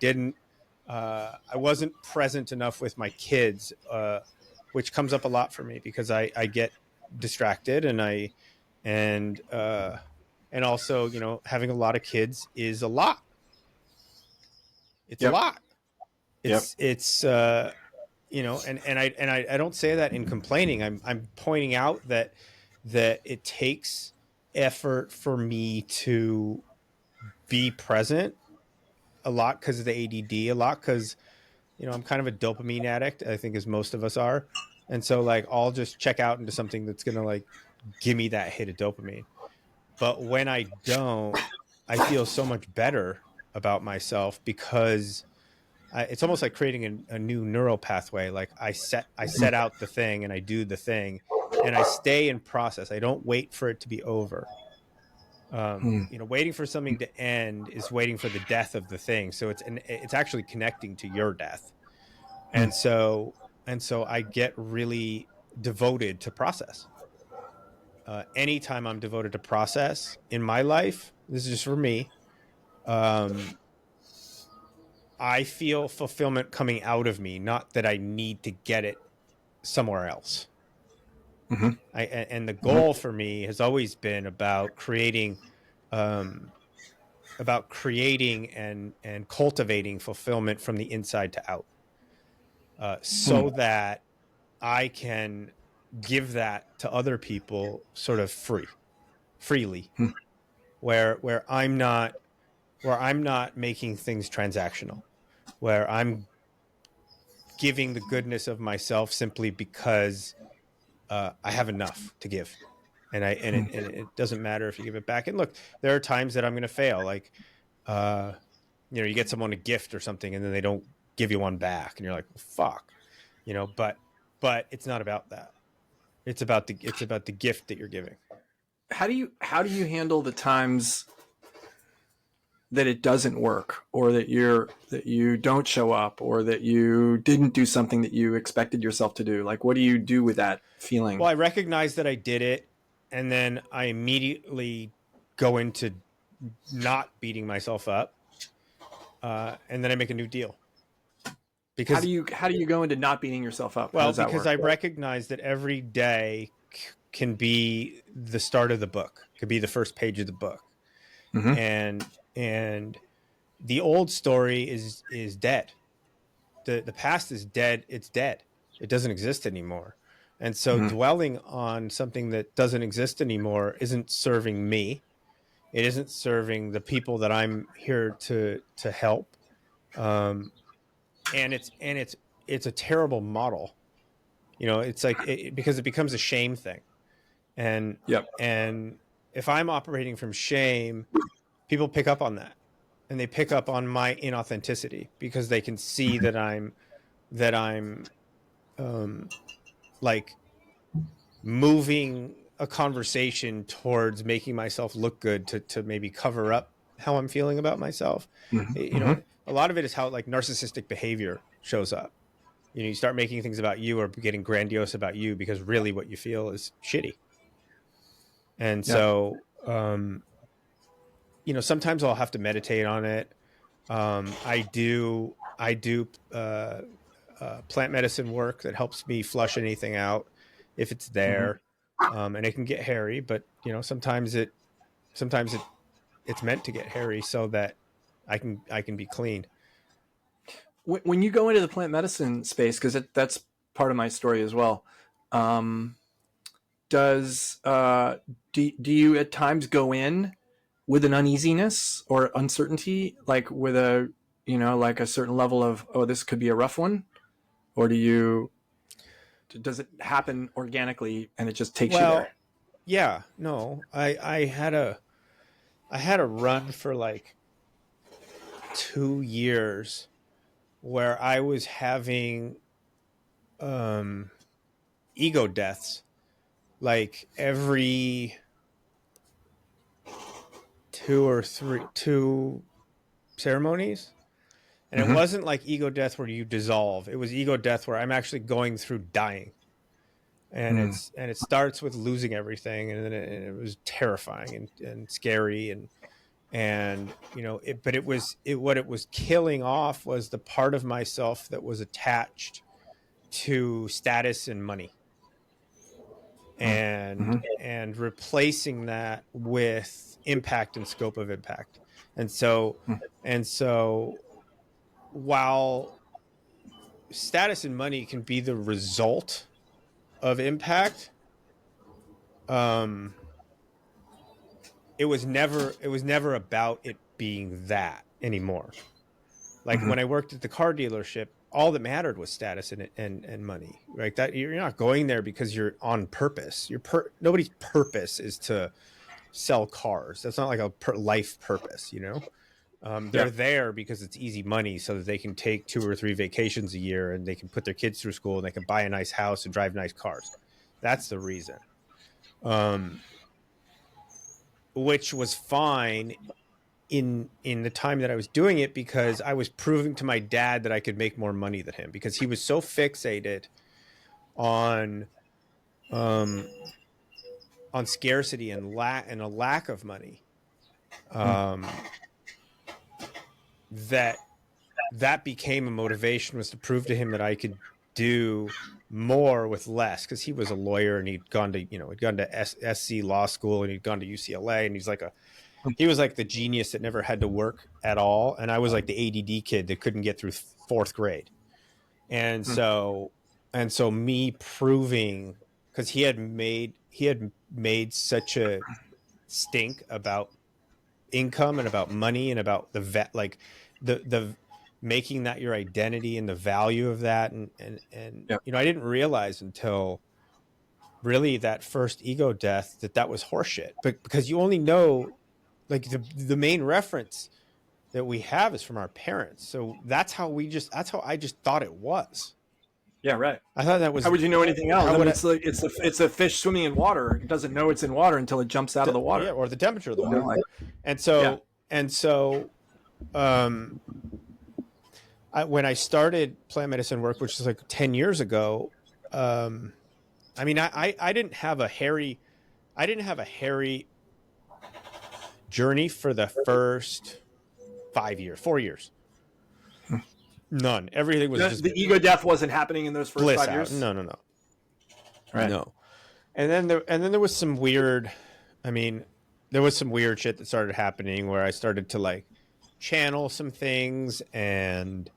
wasn't present enough with my kids, which comes up a lot for me because I get distracted, and also, you know, having a lot of kids is a lot. It's a Yep. lot. Yep. It's you know, and I don't say that in complaining. I'm pointing out that it takes effort for me to be present, a lot because of the ADD, a lot because, you know, I'm kind of a dopamine addict, I think, as most of us are. And so, like, I'll just check out into something that's gonna, like, give me that hit of dopamine. But when I don't, I feel so much better about myself because it's almost like creating a new neural pathway. Like, I set out the thing and I do the thing, and I stay in process. I don't wait for it to be over. Mm. You know, waiting for something to end is waiting for the death of the thing. So it's actually connecting to your death. Mm. And so I get really devoted to process. Anytime I'm devoted to process in my life, this is just for me. Um, I feel fulfillment coming out of me, not that I need to get it somewhere else. Mm-hmm. And the Mm-hmm. goal for me has always been um, about creating and cultivating fulfillment from the inside to out, so that I can give that to other people sort of freely, Mm. where I'm not making things transactional, where I'm giving the goodness of myself simply because I have enough to give. And it doesn't matter if you give it back. And look, there are times that I'm going to fail. Like, uh, you know, you get someone a gift or something, and then they don't give you one back, and you're like, well, fuck, you know. But it's not about that. It's about the gift that you're giving. How do you handle the times that it doesn't work, or that you don't show up, or that you didn't do something that you expected yourself to do? Like, what do you do with that Well, feeling? I recognize that I did it, and then I immediately go into not beating myself up, and then I make a new deal How do because, you how do you go into not beating yourself up? How well, does that because work? I recognize that every day can be the start of the book, could be the first page of the book, Mm-hmm. and the old story is dead. The past is dead. It's dead. It doesn't exist anymore. And so Mm-hmm. dwelling on something that doesn't exist anymore isn't serving me. It isn't serving the people that I'm here to help. Um, and it's a terrible model. You know, it's like because it becomes a shame thing. And Yep. and if I'm operating from shame, people pick up on that, and they pick up on my inauthenticity because they can see that I'm um, like moving a conversation towards making myself look good to maybe cover up how I'm feeling about myself. You know, Mm-hmm. a lot of it is how, like, narcissistic behavior shows up. You know, you start making things about you or getting grandiose about you because really what you feel is shitty. And Yep. so, you know, sometimes I'll have to meditate on it. I do plant medicine work that helps me flush anything out if it's Mm-hmm. there. And it can get hairy, but, you know, sometimes it's meant to get hairy so that I can be clean. When you go into the plant medicine space, because that's part of my story as well. Um, does do you at times go in with an uneasiness or uncertainty, like with a like a certain level of, oh, this could be a rough one, or does it happen organically and it just takes you there? Well, yeah, no, I had a run for like 2 years where I was having um, ego deaths like every two ceremonies. And it Mm-hmm. wasn't like ego death where you dissolve. It was ego death where I'm actually going through dying. And Mm. it starts with losing everything, and then it was terrifying and scary, and you know it. But what it was killing off was the part of myself that was attached to status and money. and replacing that with impact and scope of impact. And so while status and money can be the result of impact, it was never about it being that anymore. Like when I worked at the car dealership, all that mattered was status and money. Right? That you're not going there because you're on purpose. Nobody's purpose is to sell cars. That's not like a life purpose, you know. They're there because it's easy money, so that they can take 2 or 3 vacations a year, and they can put their kids through school, and they can buy a nice house and drive nice cars. That's the reason. Which was fine in the time that I was doing it, because I was proving to my dad that I could make more money than him, because he was so fixated on scarcity and a lack of money, that became a motivation, was to prove to him that I could do more with less, because he was a lawyer and he'd gone to SC law school, and he'd gone to UCLA, and he was like the genius that never had to work at all, and I was like the ADD kid that couldn't get through 4th grade. And so me proving, because he had made such a stink about income and about money and about the making that your identity and the value of that, and you know, I didn't realize until really that first ego death that was horseshit. But because you only know, like, the main reference that we have is from our parents, so that's how I just thought it was. Yeah, right. I thought that was. How would you know anything else? I mean, it's a fish swimming in water. It doesn't know it's in water until it jumps out of the water. Yeah, or the temperature of the water. You know, like, when I started plant medicine work, which was like 10 years ago, I mean, I didn't have a hairy journey for the first 4 years. None. Everything was just the ego death wasn't happening in those first 5 years. No. Right. No. And then there was some weird. I mean, there was some weird shit that started happening where I started to like channel some things, and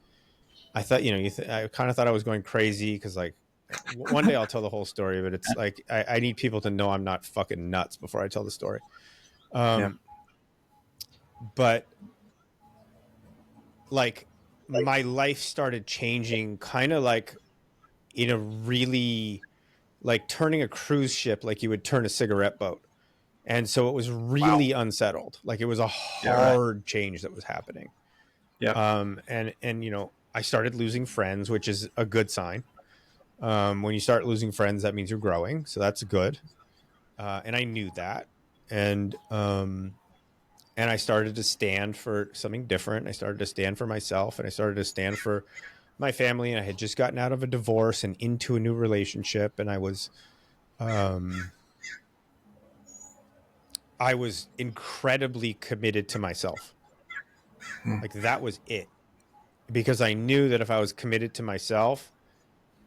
I thought, you know, I kind of thought I was going crazy, because like one day I'll tell the whole story, but it's like I need people to know I'm not fucking nuts before I tell the story. But like my life started changing, kind of like in a really, like turning a cruise ship like you would turn a cigarette boat. And so it was really unsettled. Like it was a hard change that was happening. Yeah. And you know, I started losing friends, which is a good sign. When you start losing friends, that means you're growing. So that's good. And I knew that. And I started to stand for something different. I started to stand for myself, and I started to stand for my family. And I had just gotten out of a divorce and into a new relationship. And I was incredibly committed to myself. Like that was it. Because I knew that if I was committed to myself,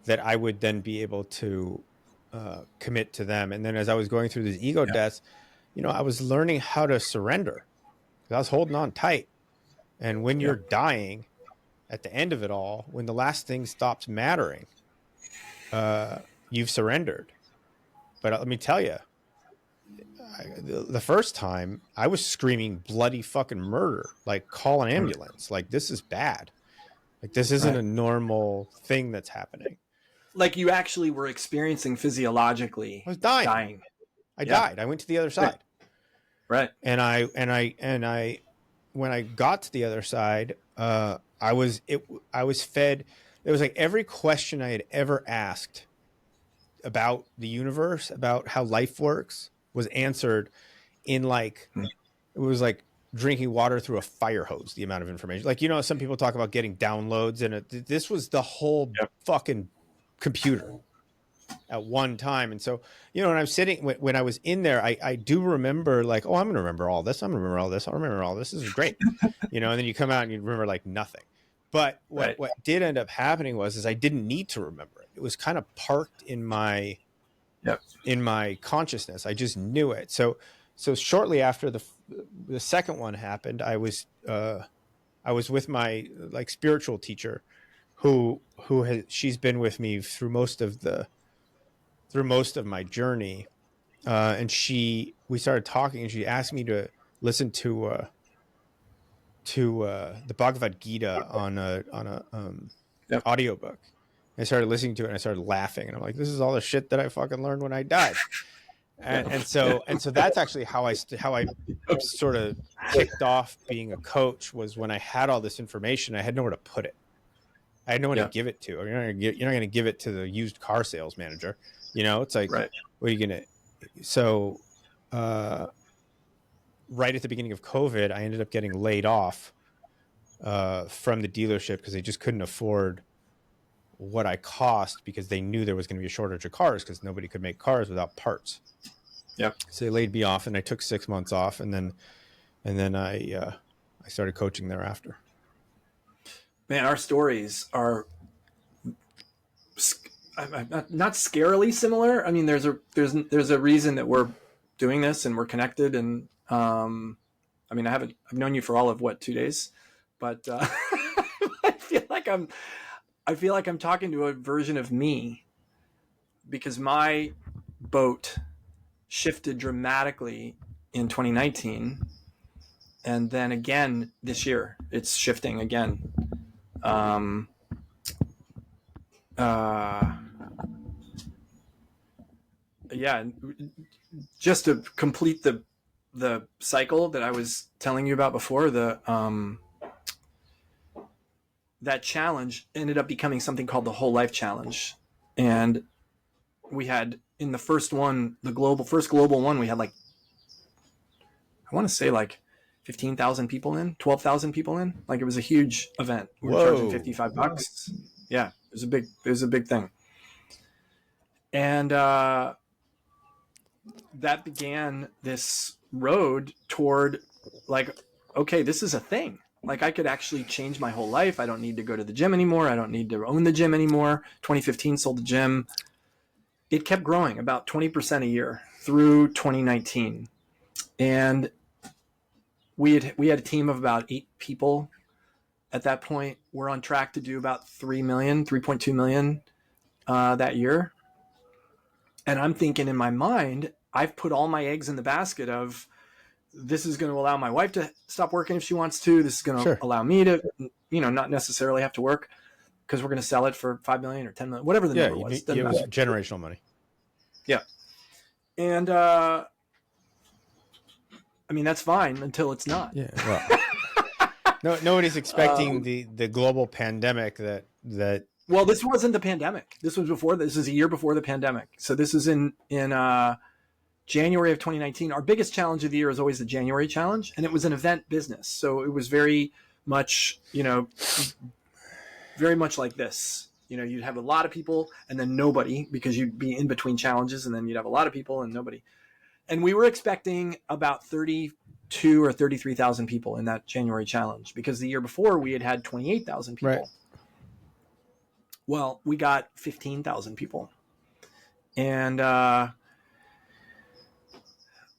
that I would then be able to commit to them. And then as I was going through these ego deaths, you know, I was learning how to surrender. I was holding on tight. And when you're dying at the end of it all, when the last thing stops mattering, you've surrendered. But let me tell you, the first time I was screaming bloody fucking murder, like call an ambulance. Like this is bad. Like this isn't a normal thing that's happening. Like you actually were experiencing physiologically. I was dying. I died. I went to the other side. Right. And I when I got to the other side, I was fed. It was like every question I had ever asked about the universe, about how life works, was answered in like, it was like drinking water through a fire hose, the amount of information. Like, you know, some people talk about getting downloads, and this was the whole fucking computer at one time. And so, you know, when I'm sitting, when I was in there, I do remember like, oh, I'm going to remember all this. I'm going to remember all this. I'll remember all this. This is great. You know, and then you come out and you remember like nothing. But what did end up happening is I didn't need to remember it. It was kind of parked in my Yep. in my consciousness. I just knew it. So shortly after the second one happened, I was with my like spiritual teacher, she's been with me through most of my journey, and we started talking, and she asked me to listen to the Bhagavad Gita on a Yep. audiobook. I started listening to it and I started laughing, and I'm like, this is all the shit that I fucking learned when I died. And so that's actually how I sort of kicked off being a coach, was when I had all this information, I had nowhere to put it. I had no one to give it to. You're not going to give it to the used car sales manager. It's like, Right. what are you going to? So, right at the beginning of COVID, I ended up getting laid off from the dealership because they just couldn't afford what I cost, because they knew there was going to be a shortage of cars because nobody could make cars without parts. Yep. So they laid me off, and I took 6 months off, and then I started coaching thereafter. Man, our stories are not scarily similar. I mean, there's a reason that we're doing this and we're connected. And I mean, I've known you for all of 2 days, but I feel like I'm talking to a version of me, because my boat shifted dramatically in 2019, and then again this year it's shifting again. Yeah, just to complete the cycle that I was telling you about before, that challenge ended up becoming something called the Whole Life Challenge. And we had, in the first one, first global one, we had like, I want to say like 15,000 people in, 12,000 people in. Like, it was a huge event. We were charging $55. Yeah, it was a big thing. And that began this road toward, like, okay, this is a thing. Like, I could actually change my whole life. I don't need to go to the gym anymore. I don't need to own the gym anymore. 2015 sold the gym. It kept growing about 20% a year through 2019. And we had a team of about 8 people at that point. We're on track to do about 3.2 million that year. And I'm thinking in my mind, I've put all my eggs in the basket of, this is going to allow my wife to stop working if she wants to. This is going to allow me to, not necessarily have to work, because we're going to sell it for 5 million or 10 million, whatever the number was. It was generational money. Yeah. And, I mean, that's fine until it's not. Yeah. Well, nobody's expecting the global pandemic that. Well, this wasn't the pandemic. This was before. This is a year before the pandemic. So this is in January of 2019. Our biggest challenge of the year is always the January challenge, and it was an event business. So it was very much, very much like this. You'd have a lot of people and then nobody, because you'd be in between challenges, and then you'd have a lot of people and nobody. And we were expecting about 32 or 33,000 people in that January challenge, because the year before we had 28,000 people. Right. Well, we got 15,000 people. And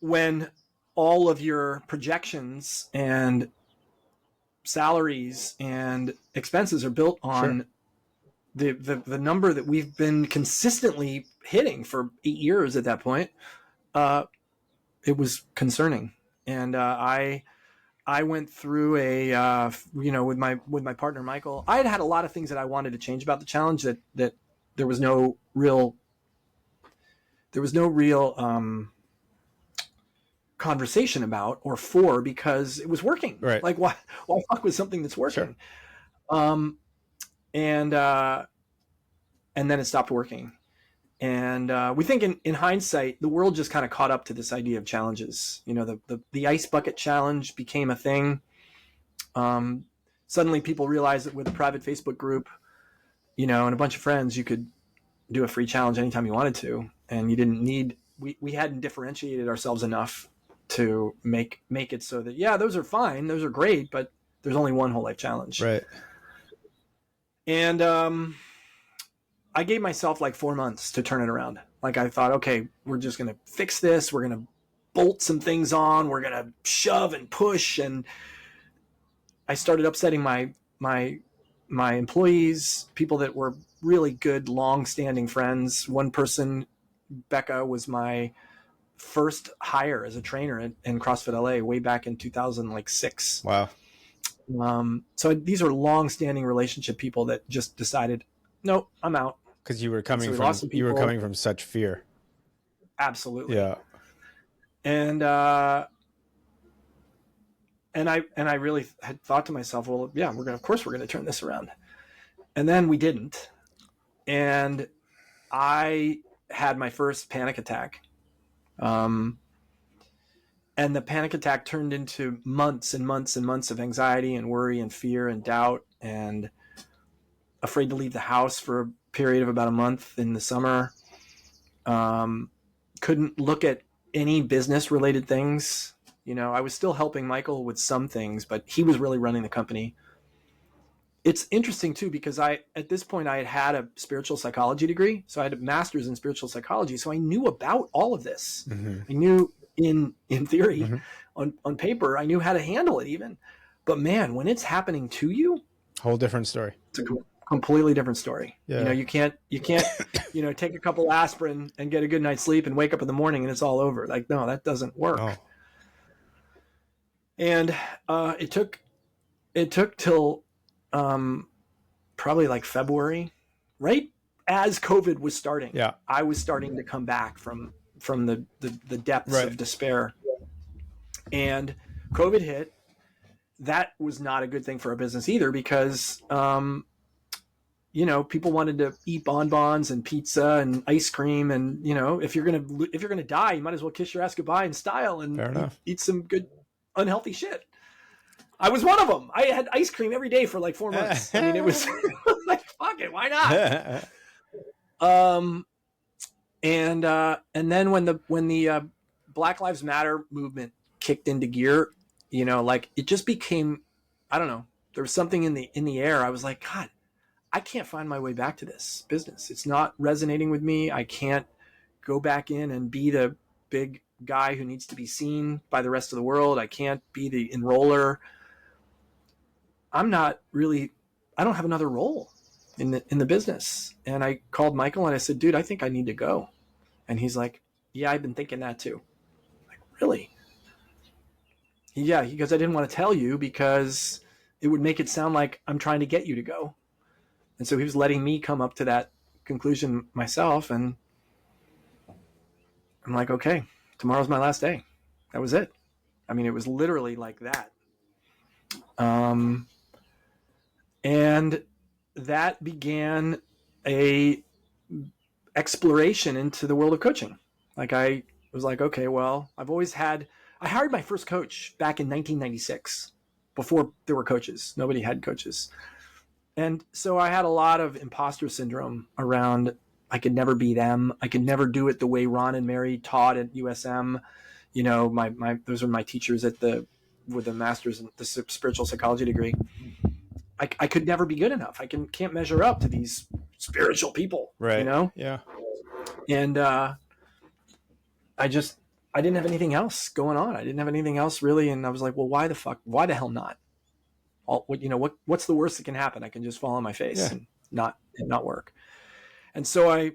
when all of your projections and salaries and expenses are built on the number that we've been consistently hitting for 8 years at that point, it was concerning. And I went through with my partner Michael. I had a lot of things that I wanted to change about the challenge that there was no real conversation about because it was working. Right. Like, why fuck with something that's working? Sure. And then it stopped working. And we think in hindsight, the world just kind of caught up to this idea of challenges. The ice bucket challenge became a thing. Suddenly people realized that with a private Facebook group, and a bunch of friends, you could do a free challenge anytime you wanted to. And you didn't need, we hadn't differentiated ourselves enough to make it so that, yeah, those are fine. Those are great, but there's only one whole life challenge. Right. And I gave myself like 4 months to turn it around. Like I thought, okay, we're just going to fix this. We're going to bolt some things on. We're going to shove and push. And I started upsetting my employees, people that were really good, long-standing friends. One person, Becca, was my first hire as a trainer in CrossFit LA way back in 2006. Wow. So these are long-standing relationship people that just decided, no, I'm out. Because you were coming from such fear. Absolutely. Yeah. And I really had thought to myself, well, yeah, of course we're gonna turn this around. And then we didn't. And I had my first panic attack. And the panic attack turned into months and months and months of anxiety and worry and fear and doubt, and afraid to leave the house for a period of about a month in the summer. Couldn't look at any business related things. You know, I was still helping Michael with some things, but he was really running the company. It's interesting too, because at this point I had a spiritual psychology degree. So I had a master's in spiritual psychology. So I knew about all of this. Mm-hmm. I knew in theory, mm-hmm. on paper, I knew how to handle it even. But man, when it's happening to you, whole different story. It's a completely different story. Yeah. You know, you can't, take a couple aspirin and get a good night's sleep and wake up in the morning and it's all over. Like, no, that doesn't work. Oh. And it took till probably like February, right as COVID was starting. Yeah, I was starting to come back from the depths of despair, and COVID hit. That was not a good thing for our business either, because people wanted to eat bonbons and pizza and ice cream, and if you're gonna die, you might as well kiss your ass goodbye in style and eat some good unhealthy shit. I was one of them. I had ice cream every day for like 4 months. I mean, it was like, fuck it, why not? And then when the Black Lives Matter movement kicked into gear, like it just became, I don't know, there was something in the air. I was like, God, I can't find my way back to this business. It's not resonating with me. I can't go back in and be the big guy who needs to be seen by the rest of the world. I can't be the enroller. I don't have another role in the business. And I called Michael and I said, dude, I think I need to go. And he's like, yeah, I've been thinking that too. I'm like, really? Yeah, he goes, I didn't want to tell you because it would make it sound like I'm trying to get you to go. And so he was letting me come up to that conclusion myself. And I'm like, okay, tomorrow's my last day. That was it. I mean, it was literally like that. And that began a exploration into the world of coaching. Like I was like, okay, well, I hired my first coach back in 1996 before there were coaches. Nobody had coaches. And so I had a lot of imposter syndrome around, I could never be them. I could never do it the way Ron and Mary taught at USM. Those were my teachers with the master's in the spiritual psychology degree. I could never be good enough. I can't measure up to these spiritual people, right? Yeah. And I didn't have anything else going on. I didn't have anything else really. And I was like, well, why the hell not? What's the worst that can happen? I can just fall on my face and not work. And so I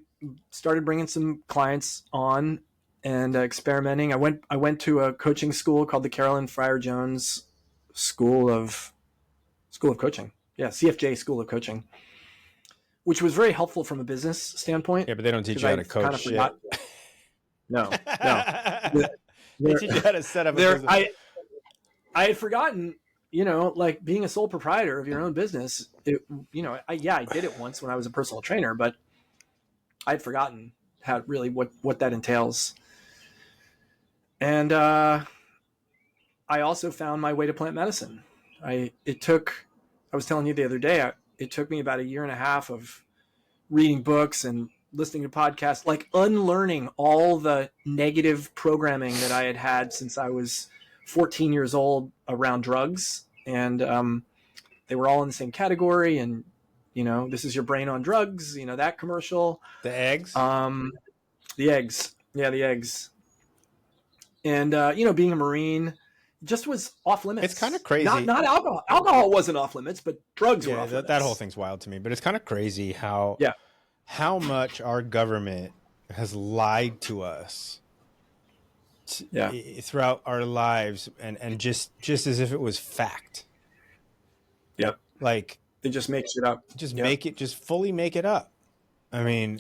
started bringing some clients on and experimenting. I went to a coaching school called the Carolyn Fryer Jones School of Coaching. Yeah, CFJ School of Coaching, which was very helpful from a business standpoint. Yeah, but they don't teach you how to coach kind of shit. No. They teach you how to set up a business. I had forgotten, like being a sole proprietor of your own business. I did it once when I was a personal trainer, but I'd forgotten how really what that entails. And I also found my way to plant medicine. I was telling you the other day, it took me about 1.5 years of reading books and listening to podcasts, like unlearning all the negative programming that I had since I was 14 years old around drugs. And they were all in the same category. And, This is your brain on drugs, that commercial. The eggs. The eggs. Yeah, the eggs. And, being a Marine just was off limits. It's kind of crazy. Not alcohol. Alcohol wasn't off limits, but drugs were off limits. That whole thing's wild to me. But it's kind of crazy how much our government has lied to us throughout our lives, and just as if it was fact. Yep. Like, they just make shit up. Just fully make it up. I mean,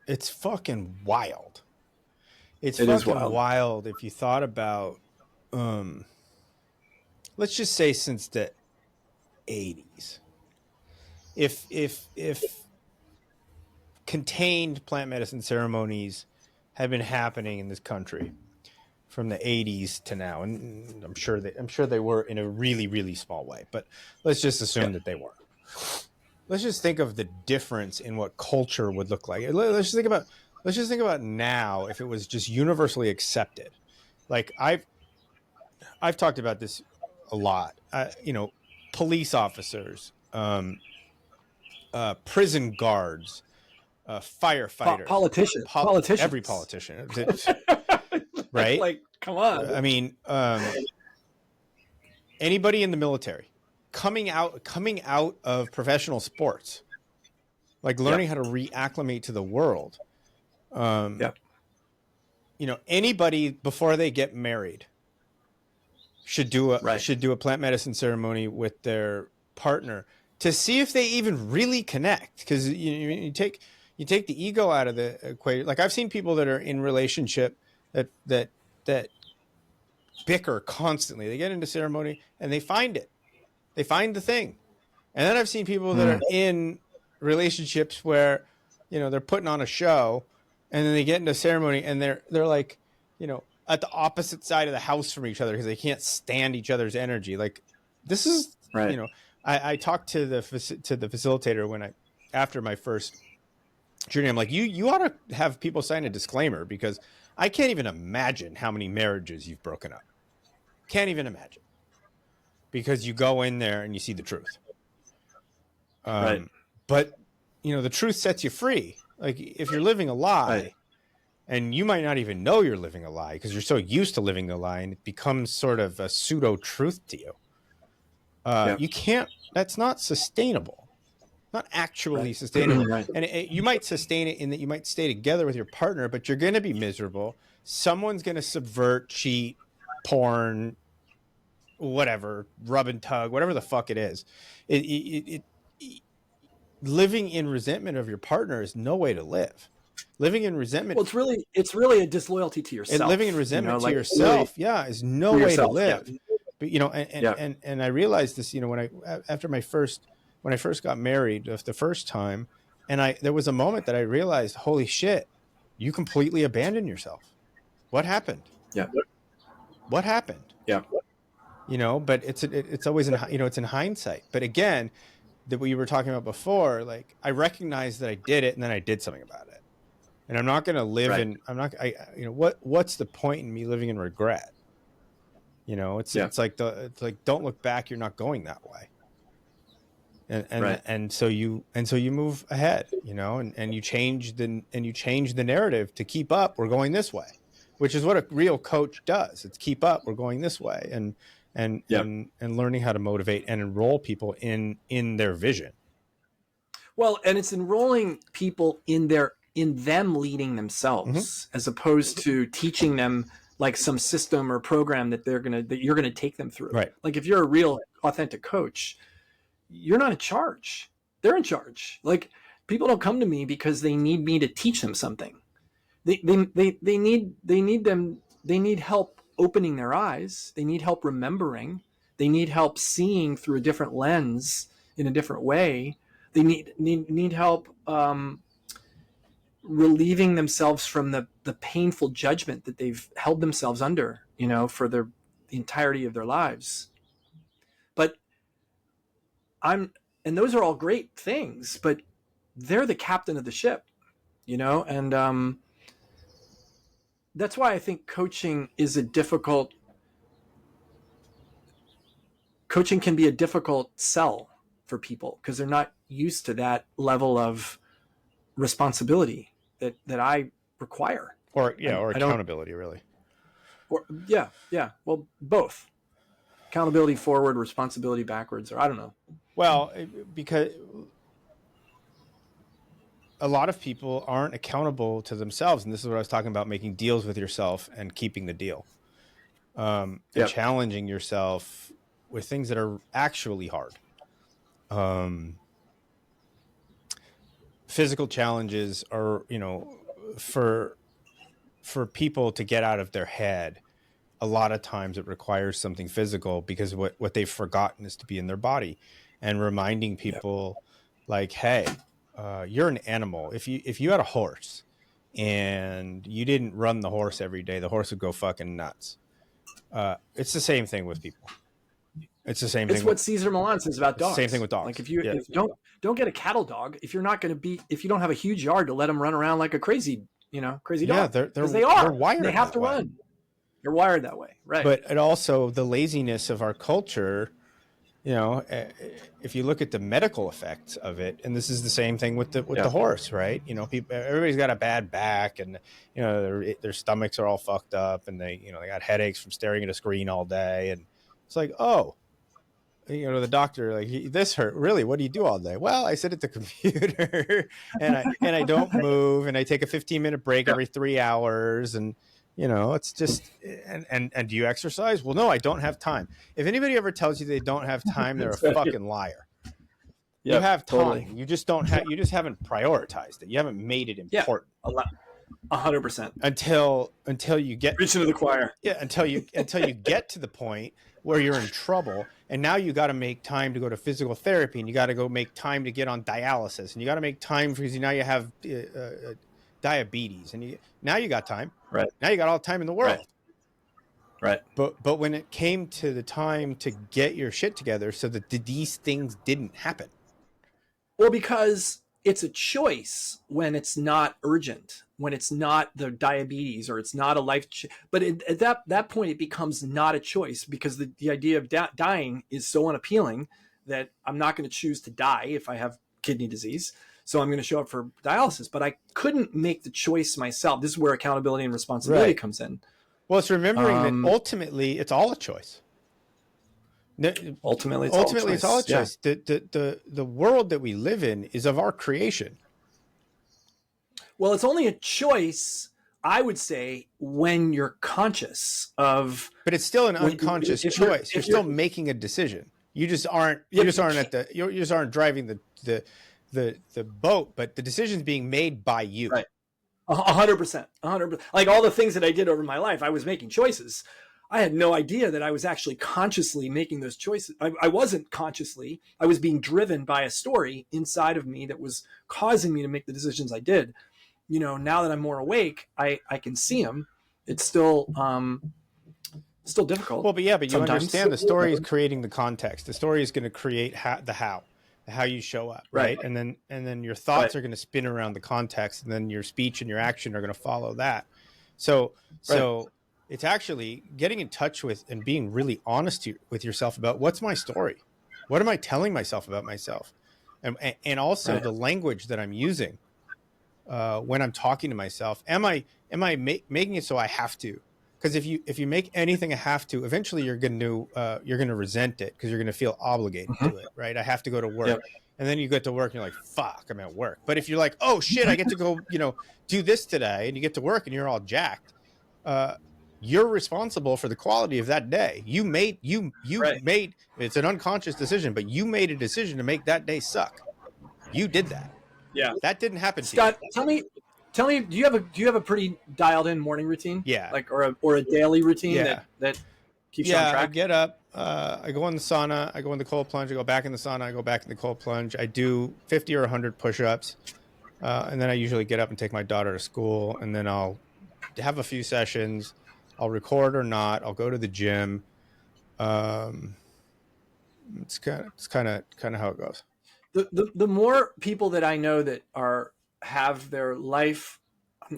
it's fucking wild. It is wild if you thought about, let's just say since the 80s, if contained plant medicine ceremonies have been happening in this country from the 80s to now, and I'm sure they were in a really, really small way, but let's just assume that they were. Let's just think of the difference in what culture would look like. Let's just think about now if it was just universally accepted. Like I've talked about this a lot. Police officers, prison guards, firefighters, politicians, every politician, right? Like, come on. I mean, anybody in the military coming out of professional sports, like learning how to reacclimate to the world. Anybody before they get married should do a plant medicine ceremony with their partner to see if they even really connect. Because you take the ego out of the equation. Like I've seen people that are in relationship that bicker constantly. They get into ceremony and they find it. They find the thing. And then I've seen people that are in relationships where, they're putting on a show, and then they get into ceremony and they're like, at the opposite side of the house from each other because they can't stand each other's energy. Like this is, I talked to the facilitator after my first journey. I'm like, you ought to have people sign a disclaimer because I can't even imagine how many marriages you've broken up. Can't even imagine. Because you go in there and you see the truth. But, the truth sets you free. Like if you're living a lie, and you might not even know you're living a lie because you're so used to living a lie and it becomes sort of a pseudo truth to you. You can't, that's not sustainable. Not actually sustainable. And you might sustain it in that you might stay together with your partner, but you're going to be miserable. Someone's going to subvert, cheat, porn, whatever, rub and tug, whatever the fuck it is. Living in resentment of your partner is no way to live. Living in resentment. Well, it's really a disloyalty to yourself. And living in resentment to yourself, is no way to live. But and I realized this, when I first got married the first time, and there was a moment that I realized, holy shit, you completely abandoned yourself. What happened? Yeah. What happened? Yeah. But it's always it's in hindsight. But again, that we were talking about before, like I recognized that I did it and then I did something about it. And I'm not going to live what's the point in me living in regret? It's like don't look back. You're not going that way. And so you move ahead, and you change the narrative to keep up. We're going this way, which is what a real coach does. It's keep up. We're going this way. And learning how to motivate and enroll people in their vision. Well, and it's enrolling people in them leading themselves, as opposed to teaching them like some system or program that you're going to take them through. Right. Like if you're a real authentic coach, you're not in charge. They're in charge. Like people don't come to me because they need me to teach them something. They need help opening their eyes. They need help remembering. They need help seeing through a different lens in a different way. They need help relieving themselves from the painful judgment that they've held themselves under, for the entirety of their lives. But and those are all great things, but they're the captain of the ship, and that's why I think coaching can be a difficult sell, for people because they're not used to that level of responsibility that I require. Or I accountability, really. Well, both accountability forward, responsibility backwards, or I don't know. Well, because a lot of people aren't accountable to themselves, and this is what I was talking about: making deals with yourself and keeping the deal, and challenging yourself with things that are actually hard. Physical challenges are, for people to get out of their head. A lot of times it requires something physical because what they've forgotten is to be in their body, and reminding people like, hey, you're an animal. If you had a horse and you didn't run the horse every day, the horse would go fucking nuts. It's the same thing with people. It's the same thing. It's what Cesar Millan says about dogs. Same thing with dogs. Like if don't get a cattle dog if you're not going to be, if you don't have a huge yard to let them run around like a crazy dog. Yeah, they're wired. They have to run. They're wired that way, right? But it also the laziness of our culture. If you look at the medical effects of it, and this is the same thing with the horse, right? Everybody's got a bad back, and their stomachs are all fucked up, and they got headaches from staring at a screen all day, and it's like, oh, the doctor, like, this hurt. Really? What do you do all day? Well, I sit at the computer and I don't move, and I take a 15-minute break every 3 hours, and it's just, and do you exercise? Well, no, I don't have time. If anybody ever tells you they don't have time, they're a fucking liar. You have time. Totally. You just don't have, you just haven't prioritized it. You haven't made it important. 100%. Until you get preaching to the choir. Yeah. Until you get to the point where you're in trouble, and now you got to make time to go to physical therapy, and you got to go make time to get on dialysis, and you got to make time because now you have diabetes, and now you got time. Right. Now you got all the time in the world. Right. But when it came to the time to get your shit together so that these things didn't happen. Well, because it's a choice when it's not urgent, when it's not the diabetes or it's not a life. But at that point, it becomes not a choice because the idea of dying is so unappealing that I'm not going to choose to die if I have kidney disease. So I'm going to show up for dialysis. But I couldn't make the choice myself. This is where accountability and responsibility comes in. Well, it's remembering that ultimately it's all a choice. Ultimately, it's all a choice. Yeah. The world that we live in is of our creation. Well, it's only a choice, I would say, when you're conscious of. But it's still an unconscious choice. You're still making a decision. You just aren't. You just aren't driving the boat. But the decision's being made by you. Right. 100%. 100%. Like all the things that I did over my life, I was making choices. I had no idea that I was actually consciously making those choices. I wasn't consciously. I was being driven by a story inside of me that was causing me to make the decisions I did. Now that I'm more awake, I can see them. It's still difficult. Well, but you understand the story is creating the context. The story is going to create how you show up, right? And then your thoughts are going to spin around the context, and then your speech and your action are going to follow that. So it's actually getting in touch with and being really honest with yourself about what's my story, what am I telling myself about myself, and also the language that I'm using when I'm talking to myself. Am I making it so I have to? Because if you make anything a have to, eventually you're going to resent it because you're going to feel obligated to it, right? I have to go to work. Yep. And then you get to work and you're like, fuck, I'm at work. But if you're like, oh shit, I get to go, do this today, and you get to work and you're all jacked, you're responsible for the quality of that day. You made it's an unconscious decision, but you made a decision to make that day suck. You did that. Yeah. That didn't happen to Scott, you. Tell me, do you have a pretty dialed in morning routine? Yeah. Like or a daily routine that keeps you on track? I get up, I go in the sauna, I go in the cold plunge, I go back in the sauna, I go back in the cold plunge. I do 50 or 100 push-ups. And then I usually get up and take my daughter to school, and then I'll have a few sessions. I'll record or not. I'll go to the gym. It's kind of how it goes. The more people that I know that have their life,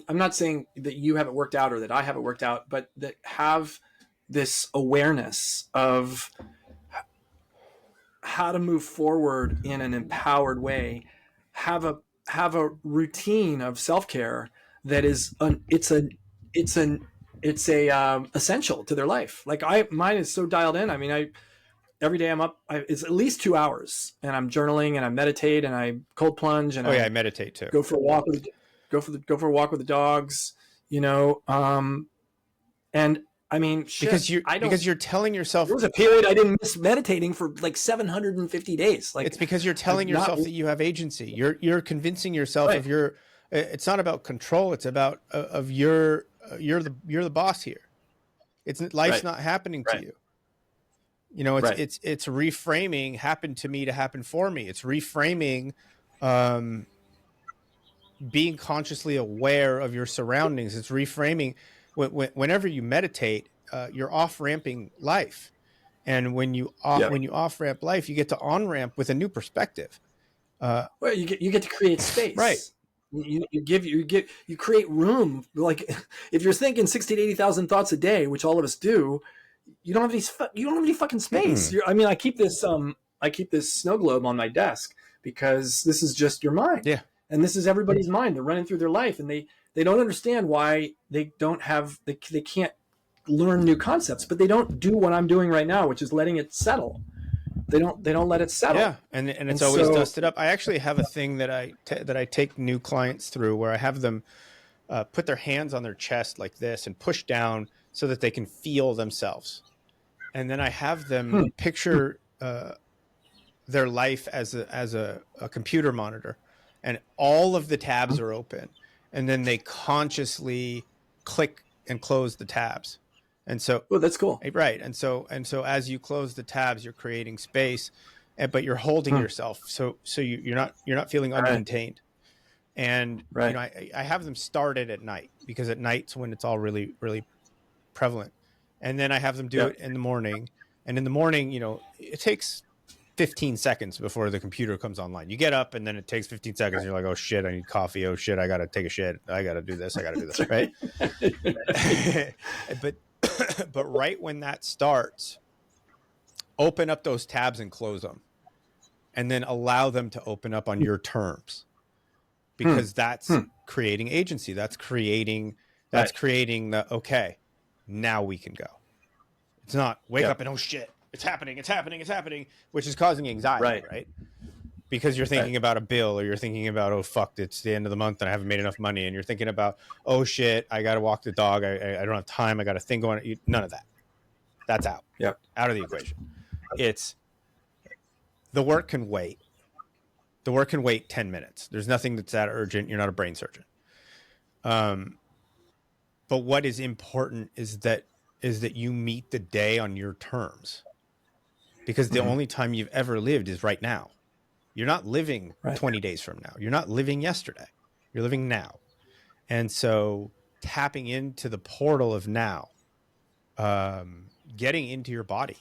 I'm not saying that you have it worked out or that I have it worked out, but that have this awareness of how to move forward in an empowered way, have a routine of self-care that is essential to their life. Like mine is so dialed in. I mean, every day I'm up, it's at least 2 hours, and I'm journaling and I meditate and I cold plunge and I meditate too. Go for a walk with the dogs, and I mean, because you're telling yourself, there was a period I didn't miss meditating for like 750 days. Like, it's because you're telling yourself that you have agency. You're convincing yourself of your. It's not about control. It's about of you're the boss here. It's life's not happening to you. It's reframing happened to me to happen for me. It's reframing, being consciously aware of your surroundings. It's reframing. Whenever you meditate, you're off ramping life, and when you off ramp life, you get to on ramp with a new perspective. Well, you get to create space, right? You create room. Like if you're thinking 60 to 80,000 thoughts a day, which all of us do, you don't have any fucking space. I mean, I keep this snow globe on my desk because this is just your mind. Yeah. And this is everybody's mind. They're running through their life, and they don't understand why they can't learn new concepts, but they don't do what I'm doing right now, which is letting it settle. They don't let it settle. Yeah, and it's always dusted up. I actually have a thing that I take new clients through where I have them put their hands on their chest like this and push down so that they can feel themselves, and then I have them picture their life as a computer monitor, and all of the tabs are open, and then they consciously click and close the tabs. And so, that's cool. Right. And so as you close the tabs, you're creating space, but you're holding yourself. So you're not feeling uncontained. And, I have them start it at night, because at night's when it's all really, really prevalent. And then I have them do it in the morning, and in the morning, it takes 15 seconds before the computer comes online. You get up, and then it takes 15 seconds. You're like, oh shit, I need coffee. Oh shit, I got to take a shit. I got to do this. I got to do this. Right. But right when that starts, open up those tabs and close them, and then allow them to open up on your terms, because that's creating agency. That's creating the, okay, now we can go. It's not wake up and, oh shit, it's happening, which is causing anxiety, right? Because you're thinking about a bill, or you're thinking about, oh fuck, it's the end of the month and I haven't made enough money, and you're thinking about, oh shit, I got to walk the dog, I don't have time, I got a thing going. None of that. That's out. Out of the equation. It's the work can wait. The work can wait 10 minutes. There's nothing that's that urgent. You're not a brain surgeon. But what is important is that you meet the day on your terms, because the only time you've ever lived is right now. You're not living 20 days from now. You're not living yesterday. You're living now. And so tapping into the portal of now, getting into your body.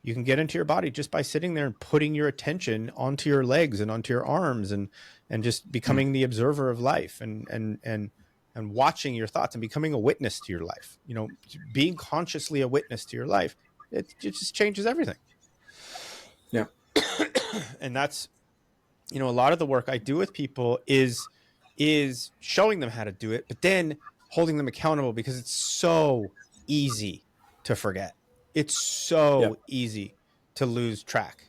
You can get into your body just by sitting there and putting your attention onto your legs and onto your arms, and just becoming the observer of life, and watching your thoughts and becoming a witness to your life. Being consciously a witness to your life, it just changes everything. Yeah. And that's, a lot of the work I do with people is showing them how to do it, but then holding them accountable, because it's so easy to forget. It's so easy to lose track.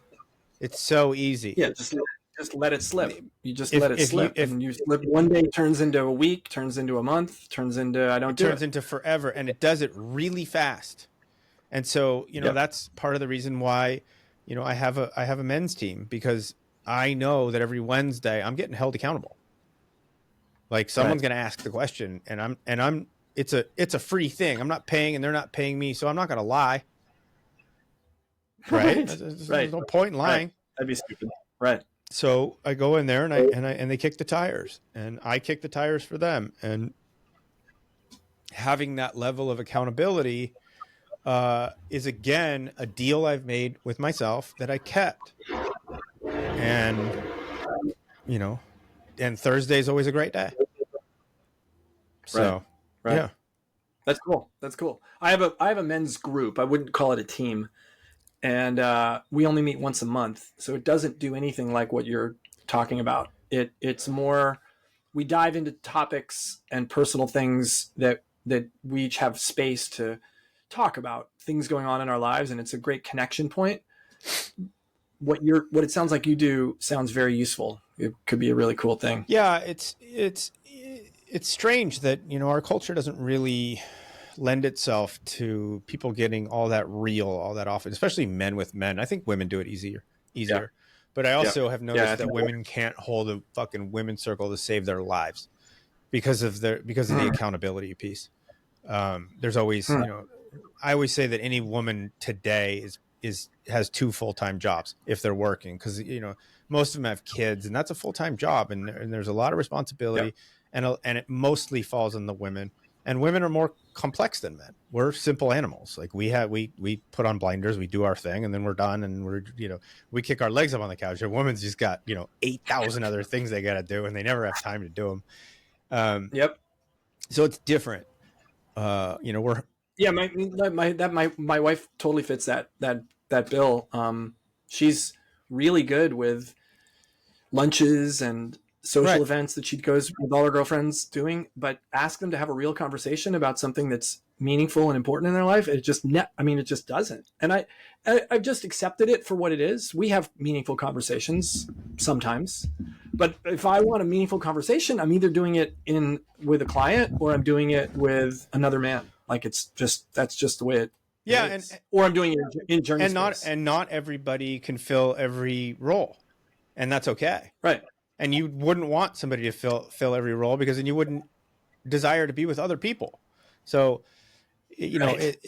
It's so easy. Yeah. Just let it slip. You just let it slip. And you slip one day, turns into a week, turns into a month, turns into, turns into forever. And it does it really fast. And so, that's part of the reason why, I have a men's team, because I know that every Wednesday I'm getting held accountable. Like someone's going to ask the question, and it's a free thing. I'm not paying, and they're not paying me, so I'm not going to lie. Right? There's no point in lying. That'd be stupid. Right. So I go in there and they kick the tires, and I kick the tires for them, and having that level of accountability is again a deal I've made with myself that I kept. And and Thursday is always a great day. So That's cool. I have a men's group. I wouldn't call it a team. and we only meet once a month, so it doesn't do anything like what you're talking about. It's more, we dive into topics and personal things that we each have space to talk about, things going on in our lives, and it's a great connection point. What it sounds like you do sounds very useful. It could be a really cool thing. Yeah, it's strange that, our culture doesn't really lend itself to people getting all that real all that often, especially men with men. I think women do it easier. Yeah. But I also Yeah. have noticed Yeah, that women can't hold a fucking women's circle to save their lives because of the accountability piece. There's always, I always say that any woman today has 2 full-time jobs if they're working, because most of them have kids, and that's a full-time job, and there's a lot of responsibility, and it mostly falls on the women. And women are more complex than men. We're simple animals. Like we put on blinders, we do our thing, and then we're done, and we kick our legs up on the couch. A woman's just got 8,000 other things they got to do, and they never have time to do them. Yep. So it's different. We're my wife totally fits that bill. She's really good with lunches and social events that she goes with all her girlfriends doing, but ask them to have a real conversation about something that's meaningful and important in their life. It just doesn't. And I've just accepted it for what it is. We have meaningful conversations sometimes, but if I want a meaningful conversation, I'm either doing it with a client or I'm doing it with another man. Like that's just the way it is. Or I'm doing it in journey space. Not everybody can fill every role, and that's okay. Right. And you wouldn't want somebody to fill every role, because then you wouldn't desire to be with other people. So, it's,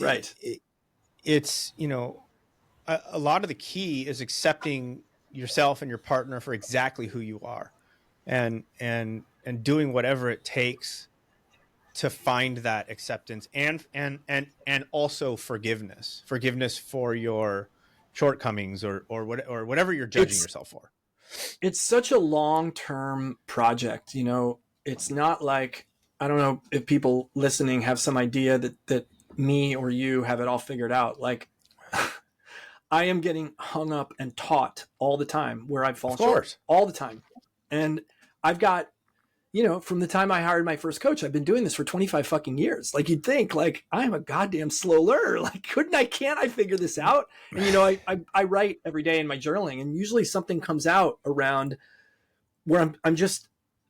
a lot of the key is accepting yourself and your partner for exactly who you are, and doing whatever it takes to find that acceptance, and also forgiveness for your shortcomings or whatever you're judging yourself for. It's such a long-term project. It's not like, I don't know if people listening have some idea that me or you have it all figured out. Like I am getting hung up and taught all the time where I've fallen short all the time. And I've got, from the time I hired my first coach, I've been doing this for 25 fucking years. Like you'd think like I'm a goddamn slow learner. Like can't I figure this out? And I write every day in my journaling, and usually something comes out around where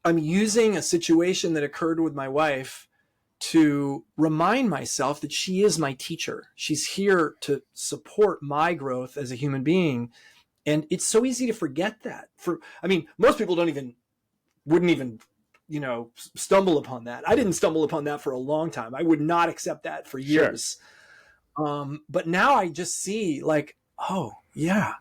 I'm using a situation that occurred with my wife to remind myself that she is my teacher. She's here to support my growth as a human being. And it's so easy to forget that. Most people wouldn't even stumble upon that. I didn't stumble upon that for a long time. I would not accept that for years. Sure. But now I just see like, oh yeah,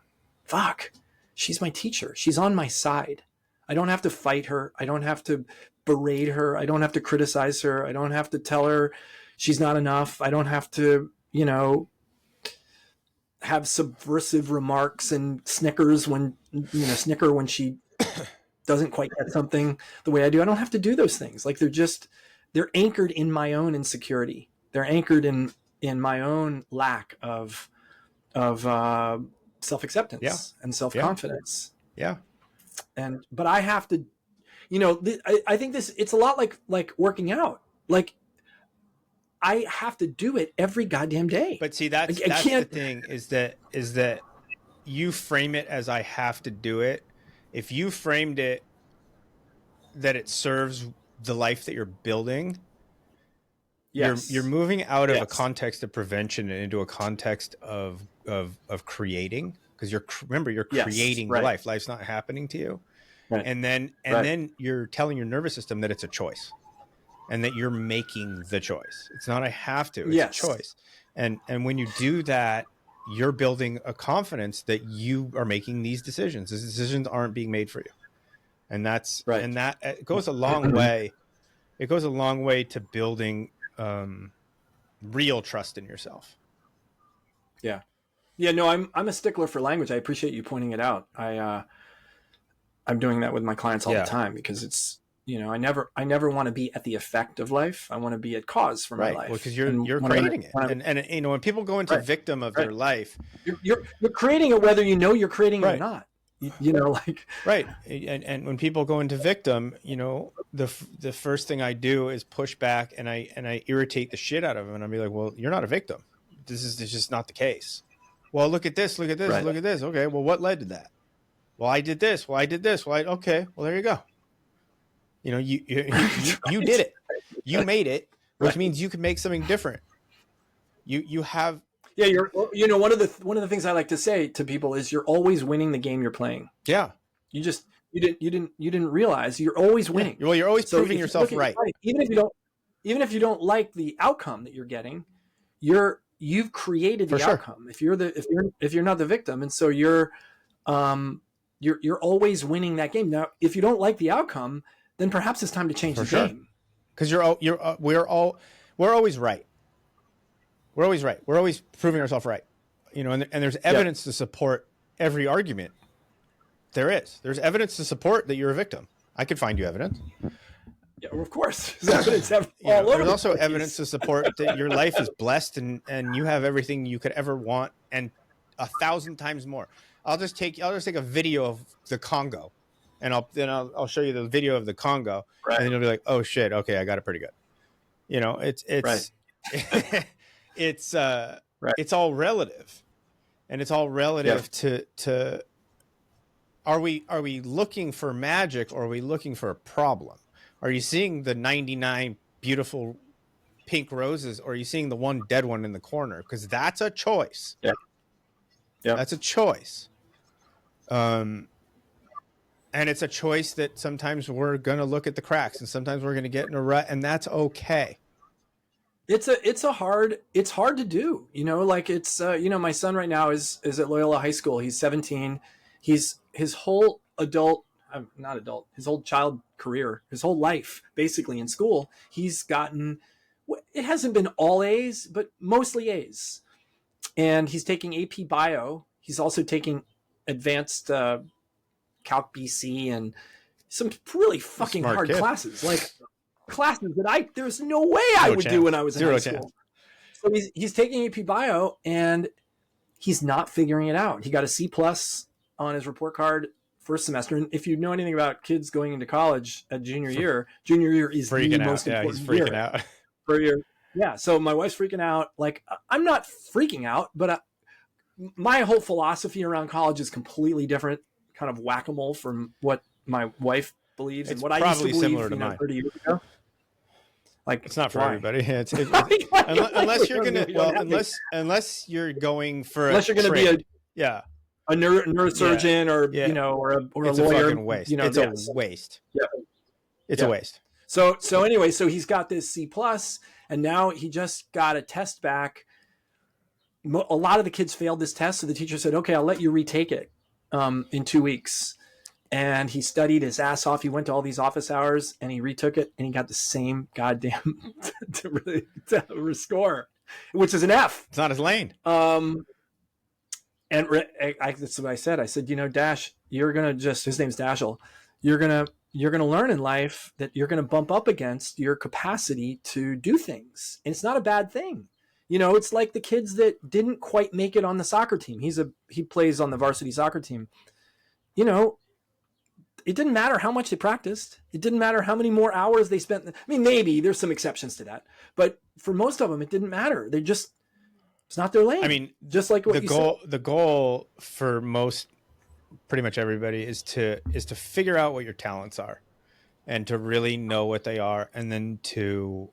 fuck. She's my teacher. She's on my side. I don't have to fight her. I don't have to berate her. I don't have to criticize her. I don't have to tell her she's not enough. I don't have to, have subversive remarks and snicker when she doesn't quite get something the way I do. I don't have to do those things. Like they're anchored in my own insecurity. They're anchored in my own lack of self-acceptance and self-confidence. Yeah. But I have to, I think it's a lot like working out. Like I have to do it every goddamn day. But see, that's the thing is that you frame it as I have to do it. If you framed it that it serves the life that you're building, you're moving out of a context of prevention and into a context of creating, because you're creating the life. Life's not happening to you. Right. And then you're telling your nervous system that it's a choice, and that you're making the choice. It's not I have to, it's a choice. And when you do that, you're building a confidence that you are making these decisions. These decisions aren't being made for you. And that's right. And that it goes a long way. It goes a long way to building real trust in yourself. Yeah. Yeah, no, I'm a stickler for language. I appreciate you pointing it out. I'm doing that with my clients all the time, because I never want to be at the effect of life. I want to be at cause for my Right. life. Well, because you're creating it. And when people go into right, victim of right. their life, You're creating it whether you know you're creating it or right. not. Like Right. And when people go into victim, the first thing I do is push back and I irritate the shit out of them, and I'll be like, well, you're not a victim. This is just not the case. Well, look at this, look at this, right. look at this. Okay, well, what led to that? Well, I did this. Well, I did this. Well, okay, well, there you go. You did it. You made it, which right. means you can make something different. You have. Yeah, one of the things I like to say to people is you're always winning the game you're playing. Yeah. You didn't realize you're always winning. Yeah. Well, you're always proving yourself right. Even if you don't like the outcome that you're getting, you've created the outcome. If you're not the victim, and so you're always winning that game. Now, if you don't like the outcome, then perhaps it's time to change the game. Because we're always right. We're always right. We're always proving ourselves right. And there's evidence to support every argument. There's evidence to support that you're a victim. I could find you evidence. Yeah, of course. There's evidence all over. There's also evidence to support that your life is blessed and you have everything you could ever want and 1,000 times more. I'll just take a video of the Congo, and I'll show you the video of the Congo, right. And then you'll be like, oh shit, okay, I got it pretty good. It's right. It's all relative, and it's all relative to are we looking for magic, or are we looking for a problem? Are you seeing the 99 beautiful pink roses, or are you seeing the one dead one in the corner? Because that's a choice. Yeah. That's a choice. And it's a choice that sometimes we're going to look at the cracks, and sometimes we're going to get in a rut, and that's okay. It's hard to do, my son right now is at Loyola High School. He's 17. His whole his whole child career, his whole life, basically in school, he's gotten, it hasn't been all A's, but mostly A's. And he's taking AP Bio. He's also taking advanced Calc BC and some really fucking hard classes, like classes that there's no way I would do when I was in high school. So he's taking AP Bio and he's not figuring it out. He got a C+ on his report card first semester. And if you know anything about kids going into college at junior year is the most important he's freaking out for your. Yeah. So my wife's freaking out. Like, I'm not freaking out, but my whole philosophy around college is completely different, kind of whack-a-mole from what my wife believes and what I used to believe similar to mine. 30 years ago. Like, it's not for everybody. Unless you're going for unless you're going to be a neurosurgeon or a it's lawyer. A fucking waste. It's a waste. Yeah. It's a waste. So anyway, so he's got this C+, and now he just got a test back. A lot of the kids failed this test, so the teacher said, "Okay, I'll let you retake it in 2 weeks." And he studied his ass off. He went to all these office hours, and he retook it, and he got the same goddamn score, which is an F. It's not his lane. And that's what I said. I said, Dash, you're gonna his name's Dashel. You're gonna learn in life that you're gonna bump up against your capacity to do things, and it's not a bad thing. It's like the kids that didn't quite make it on the soccer team. He plays on the varsity soccer team. It didn't matter how much they practiced. It didn't matter how many more hours they spent. I mean, maybe there's some exceptions to that, but for most of them, it didn't matter. It's not their lane. I mean, just like what the goal for pretty much everybody is to figure out what your talents are and to really know what they are, and then to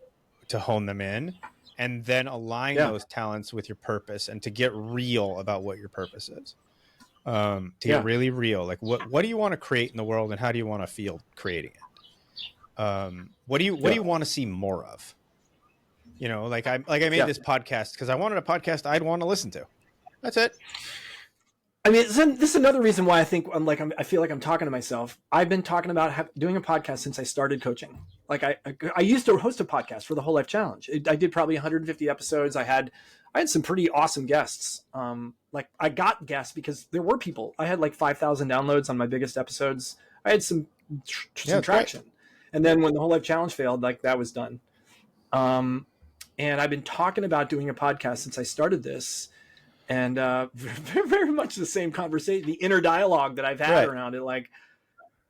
hone them in, and then align those talents with your purpose, and to get real about what your purpose is. Get really real. Like what do you want to create in the world, and how do you want to feel creating it? What do you want to see more of? I made this podcast because I wanted a podcast I'd want to listen to. That's it. I mean, this is another reason why I think I feel like I'm talking to myself. I've been talking about doing a podcast since I started coaching. Like I used to host a podcast for the Whole Life Challenge. I did probably 150 episodes. I had some pretty awesome guests. I got guests because there were people. I had like 5,000 downloads on my biggest episodes. I had some traction. Great. And then when the Whole Life Challenge failed, like that was done. And I've been talking about doing a podcast since I started this, and very much the same conversation, the inner dialogue that I've had around it. Like,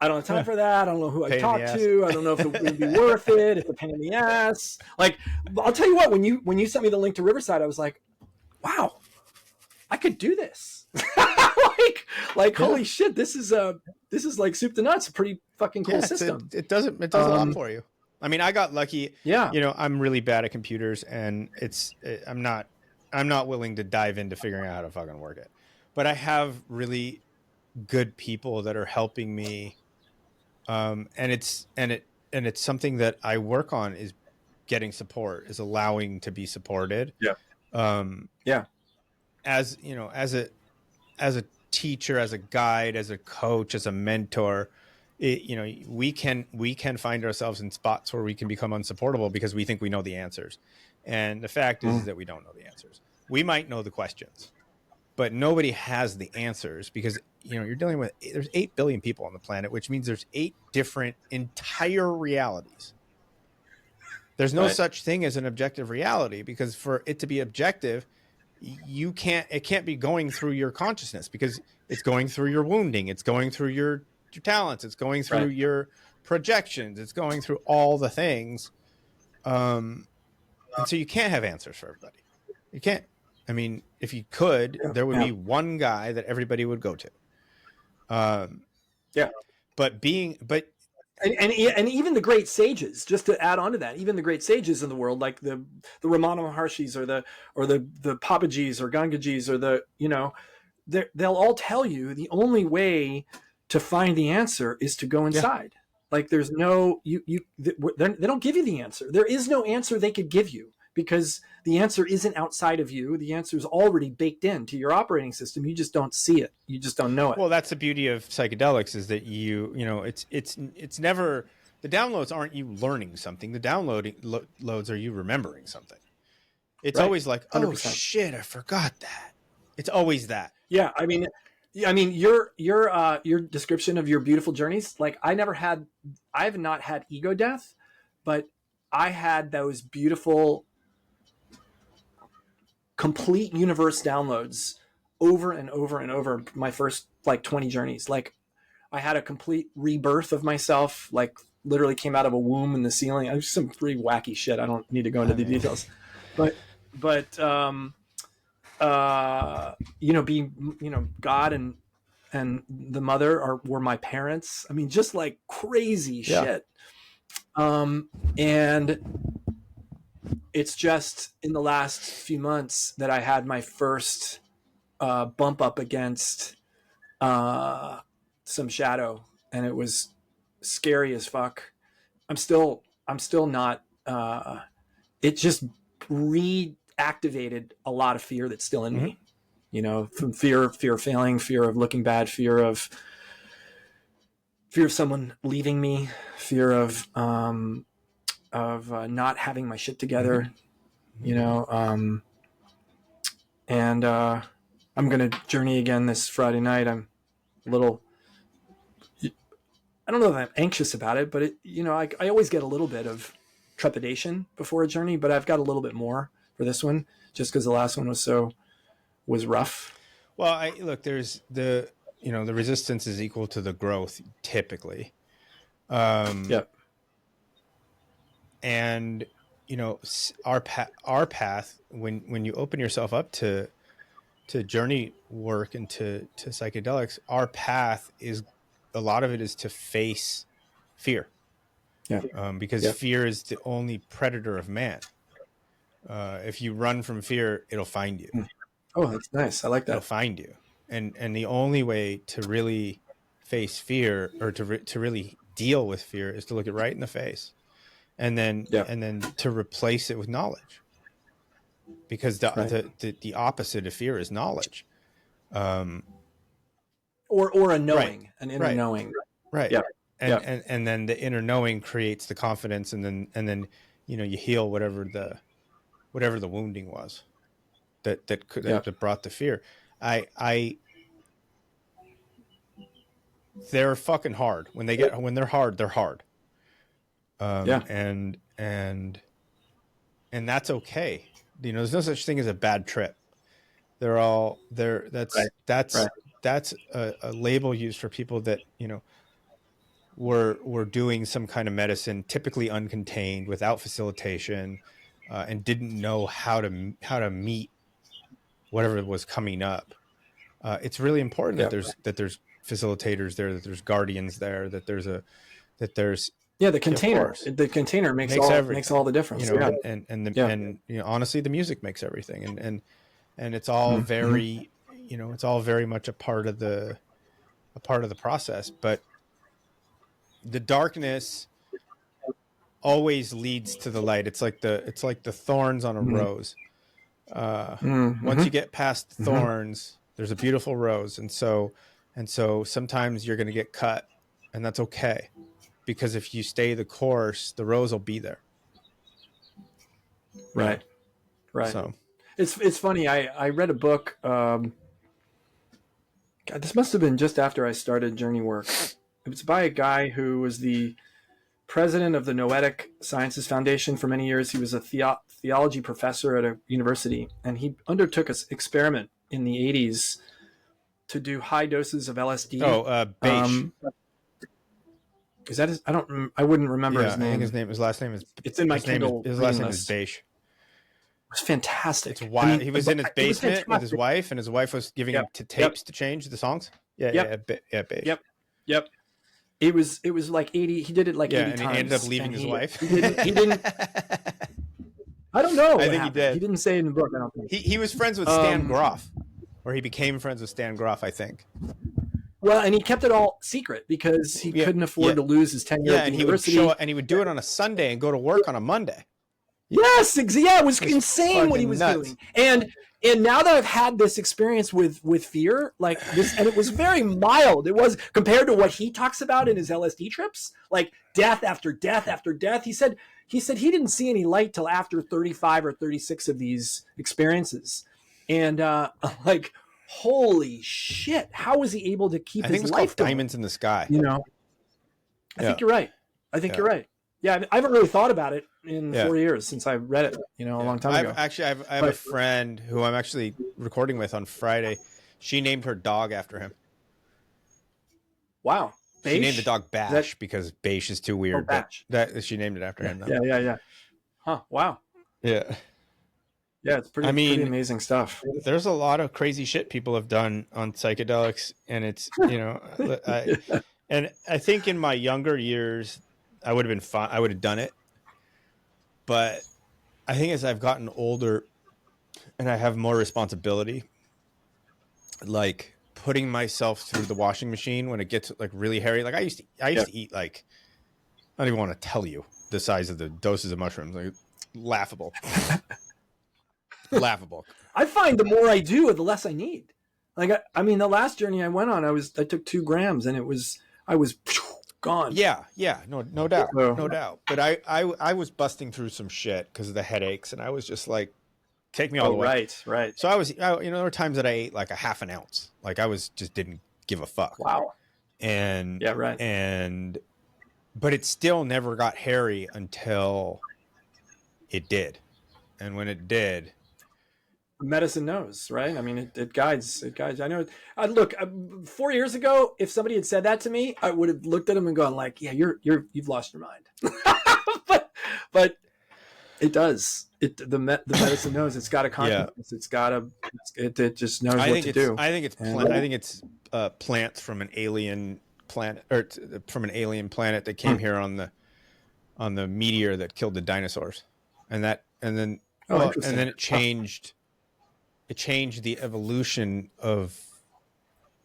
I don't have time for that. I don't know who I talk to. I don't know if it would be worth it. It's a pain in the ass. Like, I'll tell you what, when you sent me the link to Riverside, I was like, wow, I could do this. Holy shit, this is like soup to nuts, a pretty fucking cool system. It does a lot for you. I mean, I got lucky. Yeah. You know, I'm really bad at computers, and I'm not willing to dive into figuring out how to fucking work it. But I have really good people that are helping me. And it's something that I work on, is getting support, is allowing to be supported. Yeah. As you know, as a teacher, as a guide, as a coach, as a mentor, we can find ourselves in spots where we can become unsupportable because we think we know the answers. And the fact is that we don't know the answers. We might know the questions, but nobody has the answers, because you're dealing with, there's 8 billion people on the planet, which means there's 8 different entire realities. There's no such thing as an objective reality, because for it to be objective, it can't be going through your consciousness, because it's going through your wounding, it's going through your talents, it's going through your projections, it's going through all the things. And so you can't have answers for everybody. You can't. I mean, if you could, there would be one guy that everybody would go to. And even the great sages, just to add on to that, even the great sages in the world, like the Ramana Maharshis or the Papajis or Gangajis or they'll all tell you the only way to find the answer is to go inside. Like there's no, they don't give you the answer. There is no answer they could give you, because the answer isn't outside of you. The answer is already baked into your operating system. You just don't see it. You just don't know it. Well, that's the beauty of psychedelics, is that it's never, the downloads aren't you learning something. The downloads are you remembering something. It's always like, 100%. Oh shit, I forgot that. It's always that. Yeah. I mean, your description of your beautiful journeys, like I have not had ego death, but I had those beautiful, complete universe downloads over and over and over my first like 20 journeys. Like I had a complete rebirth of myself, like literally came out of a womb in the ceiling. It was some pretty wacky shit. I don't need to go into the details, but God and the mother were my parents. I mean, just like crazy shit. And it's just in the last few months that I had my first bump up against some shadow, and it was scary as fuck. I'm still not. It just reactivated a lot of fear that's still in me. From fear of failing, fear of looking bad, fear of someone leaving me, fear of not having my shit together, and I'm going to journey again this Friday night. I'm a little, I don't know if I'm anxious about it, but I always get a little bit of trepidation before a journey, but I've got a little bit more for this one, just because the last one was rough. Well, look, there's the resistance is equal to the growth typically. And our path, when you open yourself up to journey work and to psychedelics, our path is, a lot of it is to face fear. Because fear is the only predator of man. If you run from fear, it'll find you. Oh, that's nice. I like that. It'll find you. And the only way to really face fear, or to really deal with fear, is to look it right in the face, and then to replace it with knowledge. Because the opposite of fear is knowledge. Or a knowing, an inner knowing. Right. Yeah. And then the inner knowing creates the confidence, and then you heal whatever the wounding was that brought the fear. They're fucking hard. When they're hard, they're hard. Yeah. And that's okay. There's no such thing as a bad trip. They're all there. Right. That's a label used for people that, were doing some kind of medicine, typically uncontained, without facilitation, and didn't know how to meet whatever was coming up. It's really important Yeah. that there's facilitators there, that there's guardians there, that there's Yeah. of course The container makes everything, all the difference. Yeah. and honestly, the music makes everything, and it's all very, it's all very much a part of the process. But the darkness always leads to the light. It's like the thorns on a rose. Once you get past thorns, there's a beautiful rose. And so sometimes you're going to get cut, and that's okay, because if you stay the course, the rose will be there. Right. Right. So it's funny. I read a book. God, this must have been just after I started Journey Work. It was by a guy who was the president of the Noetic Sciences Foundation for many years. He was a theology professor at a university, and he undertook an experiment in the 80s to do high doses of LSD. Beish. Is that his? I wouldn't remember his name. I think his last name is. It's in my Kindle. His last name is Beish. It was fantastic. It's wild. He was in his basement with his wife, and his wife was giving him tapes to change the songs. Beish. Yep. It was like 80. He did it like 80 and times. He ended up leaving his wife. He didn't. I don't know. I think he did. He didn't say it in the book. I don't think. He was friends with Stan Groff, or he became friends with Stan Groff, I think. Well, and he kept it all secret because he couldn't afford to lose his tenure at the university. He would do it on a Sunday and go to work on a Monday. Yes, it was insane what he was doing. And now that I've had this experience with fear, like this, and it was very mild. It was compared to what he talks about in his LSD trips, like death after death after death. He said he didn't see any light till after 35 or 36 of these experiences, and like, holy shit, how was he able to keep his life going? Diamonds in the Sky. I think you're right. You're right. Yeah, I haven't really thought about it in 4 years since I read it, a long time ago. I have a friend who I'm actually recording with on Friday. She named her dog after him. Wow. She named the dog Bash because Beish is too weird. Bash. But she named it after him. Though. Yeah. Huh. Wow. Yeah. Yeah, it's pretty amazing stuff. There's a lot of crazy shit people have done on psychedelics, and it's, and I think in my younger years, I would have been fine. I would have done it. But I think as I've gotten older and I have more responsibility, like putting myself through the washing machine when it gets like really hairy. Like I used to eat like, I don't even want to tell you the size of the doses of mushrooms. Like laughable. Laughable. I find the more I do, the less I need. Like, the last journey I went on, I took 2 grams and I was gone. Yeah, no doubt, no doubt. But I was busting through some shit because of the headaches, and I was just like, take me all the way. Right. So there were times that I ate like a half an ounce, like I didn't give a fuck. Wow. And yeah, right. But it still never got hairy until it did, and when it did. Medicine knows, right? It guides. I know. Look, 4 years ago, if somebody had said that to me, I would have looked at him and gone like, "Yeah, you've lost your mind." but it does. The medicine knows. It's got a consciousness. Yeah. It just knows what to do. I think it's plants from an alien planet, or from an alien planet that came here on the meteor that killed the dinosaurs, and then it changed. It changed the evolution of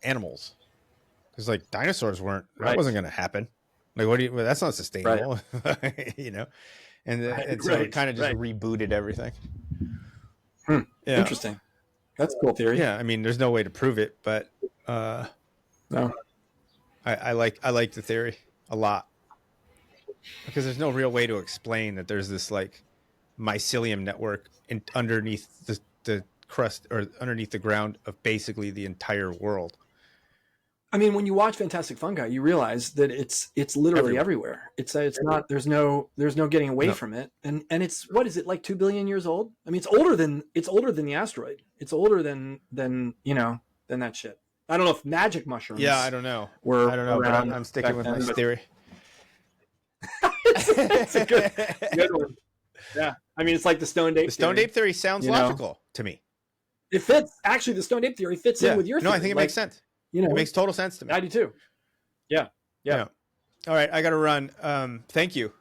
animals, because like dinosaurs that wasn't going to happen. Like, that's not sustainable, right. And so it kind of just rebooted everything. Yeah. Interesting. That's a cool theory. Yeah. There's no way to prove it, but, no, I like the theory a lot, because there's no real way to explain that there's this like mycelium network underneath the crust, or underneath the ground of basically the entire world. I mean, when you watch Fantastic Fungi, you realize that it's literally everywhere. It's not. There's no getting away from it. And it's, what is it, like 2 billion years old? I mean, it's older than the asteroid. It's older than that shit. I don't know if magic mushrooms. Yeah, I don't know. But I'm sticking with my theory. It's a good one. Yeah, I mean, it's like the stoned ape. The stoned ape theory sounds logical to me. It fits. Actually, the stoned ape theory fits in with your theory. No, I think it makes sense. It makes total sense to me. I do too. Yeah. All right, I got to run. Thank you.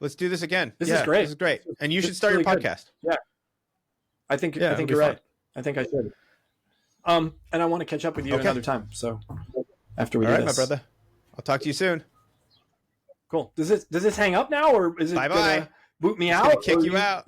Let's do this again. This is great. This is great. And you should start your podcast. Yeah. I think you're right. I think I should. And I want to catch up with you another time. So after we do this, my brother. I'll talk to you soon. Cool. Does this hang up now, or is it bye-bye? Boot me out? Kick you out.